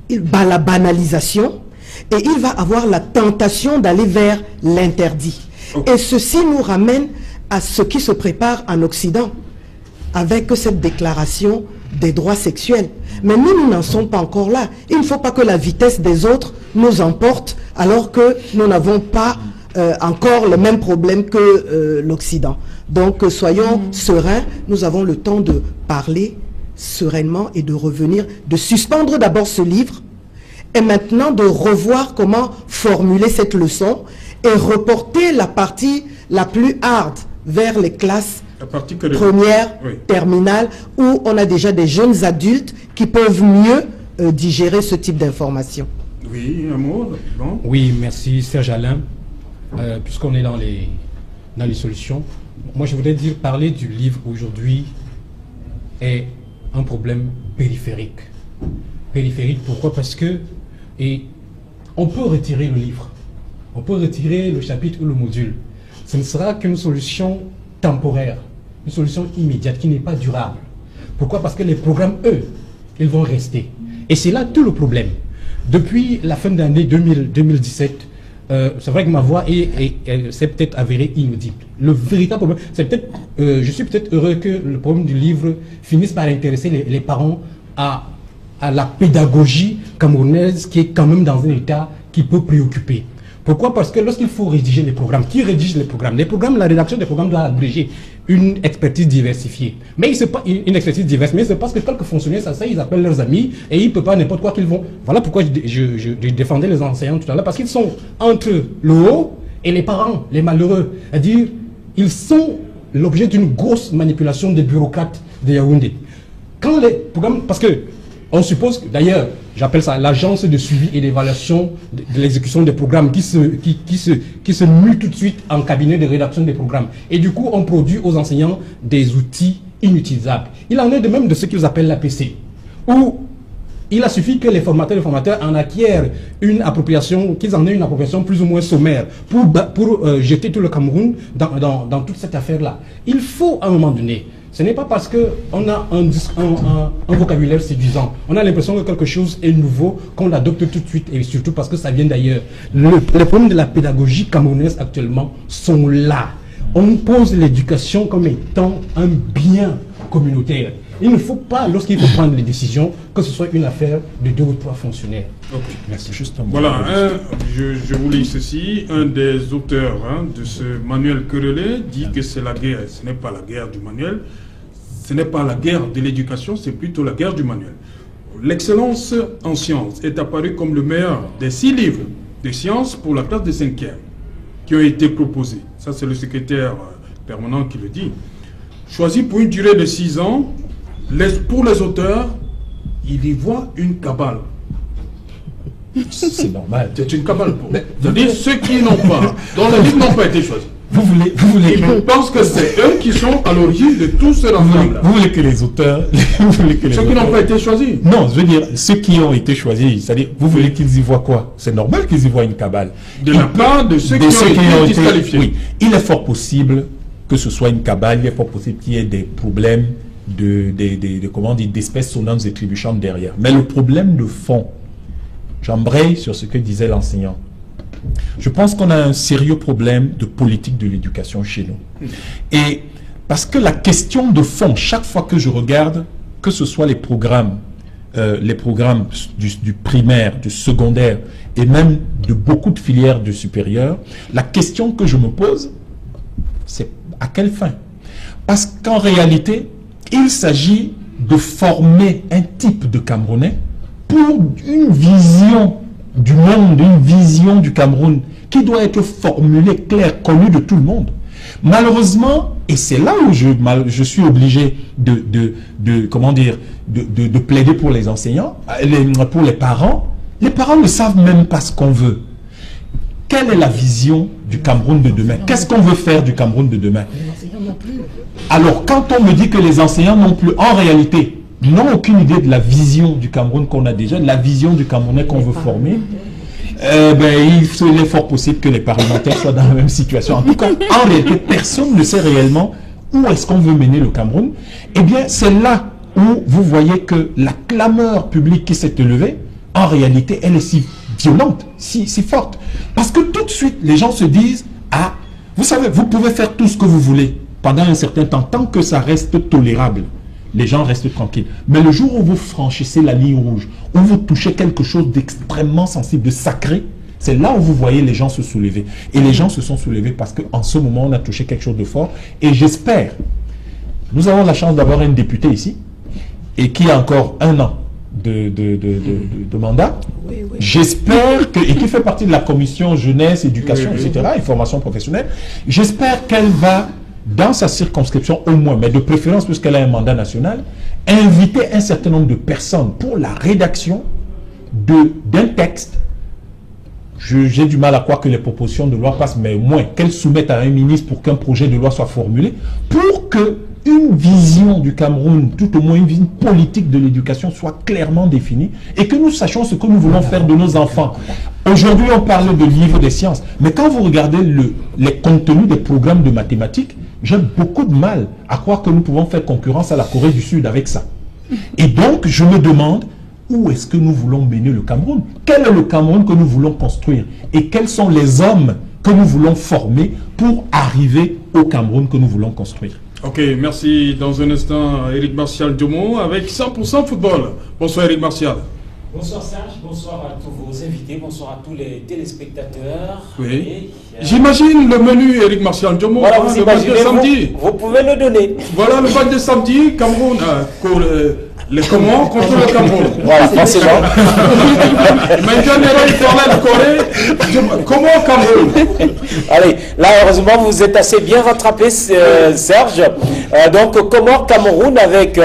la banalisation, et il va avoir la tentation d'aller vers l'interdit. Et ceci nous ramène à ce qui se prépare en Occident, avec cette déclaration des droits sexuels. Mais nous n'en sommes pas encore là. Il ne faut pas que la vitesse des autres nous emporte, alors que nous n'avons pas encore le même problème que l'Occident. Donc soyons sereins, nous avons le temps de parler sereinement et de revenir, de suspendre d'abord ce livre et maintenant de revoir comment formuler cette leçon et reporter la partie la plus hard vers les classes premières, terminales, où on a déjà des jeunes adultes qui peuvent mieux digérer ce type d'informations. Oui, un mot. Bon. Oui, merci Serge Alain. Puisqu'on est dans les solutions, moi je voudrais dire, parler du livre aujourd'hui est un problème périphérique. Périphérique, pourquoi? Parce que on peut retirer le livre, on peut retirer le chapitre ou le module. Ce ne sera qu'une solution temporaire, une solution immédiate qui n'est pas durable. Pourquoi? Parce que les programmes, eux, ils vont rester. Et c'est là tout le problème. Depuis la fin de l'année 2017, c'est vrai que ma voix s'est peut-être avérée inaudible. Le véritable problème, c'est peut-être, je suis peut-être heureux que le problème du livre finisse par intéresser les parents à la pédagogie camerounaise qui est quand même dans un état qui peut préoccuper. Pourquoi? Parce que lorsqu'il faut rédiger les programmes, qui rédige les programmes? Les programmes, la rédaction des programmes doit agréger une expertise diversifiée. Mais c'est pas une expertise diverse, mais c'est parce que quelques fonctionnaires, ils appellent leurs amis et ils ne peuvent pas n'importe quoi qu'ils vont. Voilà pourquoi je défendais les enseignants tout à l'heure, parce qu'ils sont entre le haut et les parents, les malheureux. C'est-à-dire, ils sont l'objet d'une grosse manipulation des bureaucrates de Yaoundé. Quand les programmes, parce que on suppose, d'ailleurs, j'appelle ça l'agence de suivi et d'évaluation de l'exécution des programmes qui se mue tout de suite en cabinet de rédaction des programmes. Et du coup, on produit aux enseignants des outils inutilisables. Il en est de même de ce qu'ils appellent l'APC, où il a suffi que les formateurs en acquièrent une appropriation, qu'ils en aient une appropriation plus ou moins sommaire pour jeter tout le Cameroun dans toute cette affaire-là. Il faut, à un moment donné, ce n'est pas parce qu'on a un vocabulaire séduisant, on a l'impression que quelque chose est nouveau, qu'on l'adopte tout de suite, et surtout parce que ça vient d'ailleurs. Les problèmes de la pédagogie camerounaise actuellement sont là. On pose l'éducation comme étant un bien communautaire. Il ne faut pas, lorsqu'il faut prendre les décisions, que ce soit une affaire de 2 ou 3 fonctionnaires. Okay. Merci. Juste un mot. Voilà, je vous lis ceci. Un des auteurs de ce manuel querellé dit que c'est la guerre. Ce n'est pas la guerre du manuel, ce n'est pas la guerre de l'éducation, c'est plutôt la guerre du manuel. L'excellence en sciences est apparue comme le meilleur des 6 livres de sciences pour la classe de 5e qui ont été proposés. Ça, c'est le secrétaire permanent qui le dit. Choisi pour une durée de 6 ans, pour les auteurs, il y voit une cabale. C'est normal. C'est une cabale pour. C'est-à-dire ceux qui n'ont pas, dont les livres n'ont pas été choisis. Vous voulez Ils pensent que c'est eux qui sont à l'origine de tout ce ensemble. Vous voulez que les auteurs... Ceux qui n'ont pas été choisis. Non, je veux dire, ceux qui ont été choisis, c'est-à-dire, vous voulez qu'ils y voient quoi? C'est normal qu'ils y voient une cabale. De la part de ceux qui ont été disqualifiés. Oui, il est fort possible que ce soit une cabale, il est fort possible qu'il y ait des problèmes d'espèces sonnantes et trébuchantes derrière. Mais le problème de fond, j'embraye sur ce que disait l'enseignant. Je pense qu'on a un sérieux problème de politique de l'éducation chez nous. Et parce que la question de fond, chaque fois que je regarde, que ce soit les programmes du primaire, du secondaire et même de beaucoup de filières du supérieur, la question que je me pose, c'est à quelle fin? Parce qu'en réalité, il s'agit de former un type de Camerounais pour une vision du monde, une vision du Cameroun qui doit être formulée, claire, connue de tout le monde. Malheureusement, et c'est là où je suis obligé de plaider pour les enseignants, pour les parents ne savent même pas ce qu'on veut. Quelle est la vision du Cameroun de demain? Qu'est-ce qu'on veut faire du Cameroun de demain? Alors, quand on me dit que les enseignants non plus, en réalité, n'ont aucune idée de la vision du Cameroun qu'on a déjà, de la vision du Camerounais qu'on veut former, il est fort possible que les parlementaires soient dans la même situation. En tout cas, en réalité, personne ne sait réellement où est-ce qu'on veut mener le Cameroun. Eh bien, c'est là où vous voyez que la clameur publique qui s'est élevée, en réalité, elle est si violente, si forte. Parce que tout de suite, les gens se disent, ah, vous savez, vous pouvez faire tout ce que vous voulez pendant un certain temps, tant que ça reste tolérable. Les gens restent tranquilles. Mais le jour où vous franchissez la ligne rouge, où vous touchez quelque chose d'extrêmement sensible, de sacré, C'est là où vous voyez les gens se soulever. Et les gens se sont soulevés parce qu'en ce moment, on a touché quelque chose de fort. Et j'espère, nous avons la chance d'avoir un député ici, et qui a encore 1 an de mandat. Oui, oui. J'espère que, et qui fait partie de la commission jeunesse, éducation, etc., et formation professionnelle, j'espère qu'elle va, dans sa circonscription au moins, mais de préférence puisqu'elle a un mandat national, inviter un certain nombre de personnes pour la rédaction d'un texte. J'ai du mal à croire que les propositions de loi passent, mais au moins qu'elles soumettent à un ministre pour qu'un projet de loi soit formulé, pour que une vision du Cameroun, tout au moins une vision politique de l'éducation soit clairement définie et que nous sachions ce que nous voulons faire de nos enfants. Aujourd'hui, on parle de livres des sciences, mais quand vous regardez les contenus des programmes de mathématiques, j'ai beaucoup de mal à croire que nous pouvons faire concurrence à la Corée du Sud avec ça. Et donc, je me demande, où est-ce que nous voulons mener le Cameroun? Quel est le Cameroun que nous voulons construire? Et quels sont les hommes que nous voulons former pour arriver au Cameroun que nous voulons construire? Ok, merci. Dans un instant, Éric Martial Diomo avec 100% football. Bonsoir Éric Martial. Bonsoir Serge, bonsoir à tous vos invités, bonsoir à tous les téléspectateurs. Oui. J'imagine le menu Éric Martial Diomo, voilà, le match de samedi. Vous pouvez le donner. Voilà le match de samedi, Cameroun, les Comores contre le Cameroun. Voilà, forcément. Maintenant, il parlait de Corée. Comment Cameroun? Allez, là, heureusement, vous êtes assez bien rattrapé, Serge. Donc, Comores, Cameroun, avec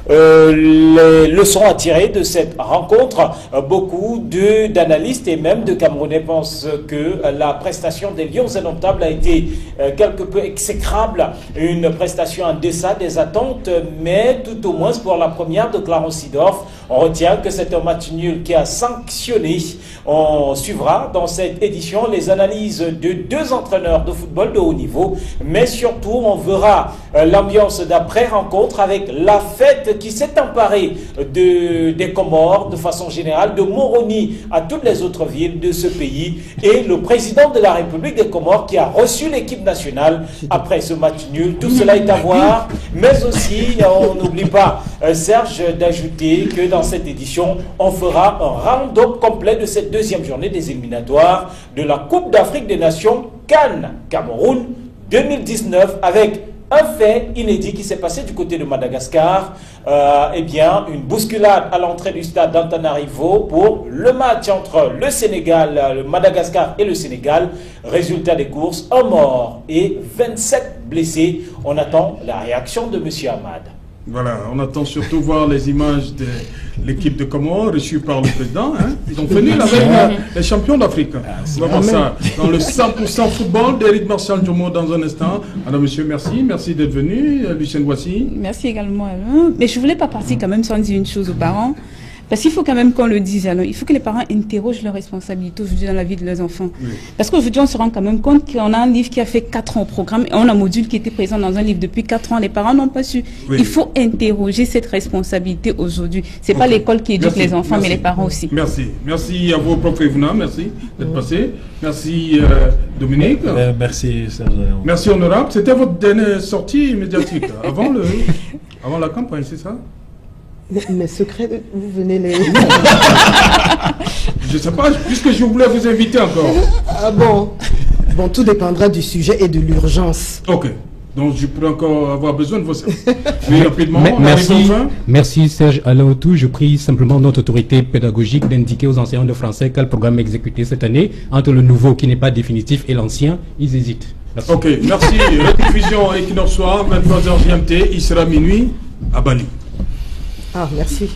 les leçons à tirer de cette rencontre. Beaucoup d'analystes et même de Camerounais pensent que la prestation des Lions indomptables a été quelque peu exécrable. Une prestation en deçà des attentes, mais tout au moins pour la première de Clarence Seedorf, on retient que c'est un match nul qui a sanctionné. On suivra dans cette édition les analyses de 2 entraîneurs de football de haut niveau, mais surtout on verra l'ambiance d'après-rencontre avec la fête qui s'est emparée des Comores de façon générale, de Moroni à toutes les autres villes de ce pays, et le président de la République des Comores qui a reçu l'équipe nationale après ce match nul. Tout cela est à voir, mais aussi on n'oublie pas, Serge, d'ajouter que dans cette édition, on fera un round-up complet de cette 2e journée des éliminatoires de la Coupe d'Afrique des Nations CAN Cameroun 2019 avec un fait inédit qui s'est passé du côté de Madagascar. Eh bien, une bousculade à l'entrée du stade d'Antananarivo pour le match entre le Sénégal, le Madagascar et le Sénégal. Résultat des courses, 1 mort et 27 blessés. On attend la réaction de M. Ahmad. Voilà, on attend surtout voir les images de l'équipe de Comores reçue par le président. Hein. Ils ont fini avec les champions d'Afrique. On va voir ça dans le 100% football d'Éric Martial Diomo dans un instant. Alors monsieur, merci d'être venu. Lucien Voici. Merci également. Mais je ne voulais pas partir quand même sans dire une chose aux parents. Parce qu'il faut quand même qu'on le dise. Alors, il faut que les parents interrogent leurs responsabilités aujourd'hui dans la vie de leurs enfants. Oui. Parce qu'aujourd'hui, on se rend quand même compte qu'on a un livre qui a fait 4 ans au programme et on a un module qui était présent dans un livre depuis 4 ans. Les parents n'ont pas su. Oui. Il faut interroger cette responsabilité aujourd'hui. Ce n'est pas l'école qui éduque les enfants, mais les parents aussi. Merci à vous, prof Evna. Merci d'être passé. Merci Dominique. Merci Serge. Merci honorable. C'était votre dernière sortie médiatique avant la campagne, c'est ça? Mes secrets, vous venez les... Je ne sais pas, puisque je voulais vous inviter encore. Ah bon? Bon, tout dépendra du sujet et de l'urgence. Ok. Donc je pourrais encore avoir besoin de vos services. Mais rapidement, merci Serge. À l'autour, je prie simplement notre autorité pédagogique d'indiquer aux enseignants de français quel programme exécuter cette année entre le nouveau qui n'est pas définitif et l'ancien. Ils hésitent. Merci. Ok, merci. Rediffusion Equinox Soir, 23h GMT, il sera minuit à Bali. Ah, merci.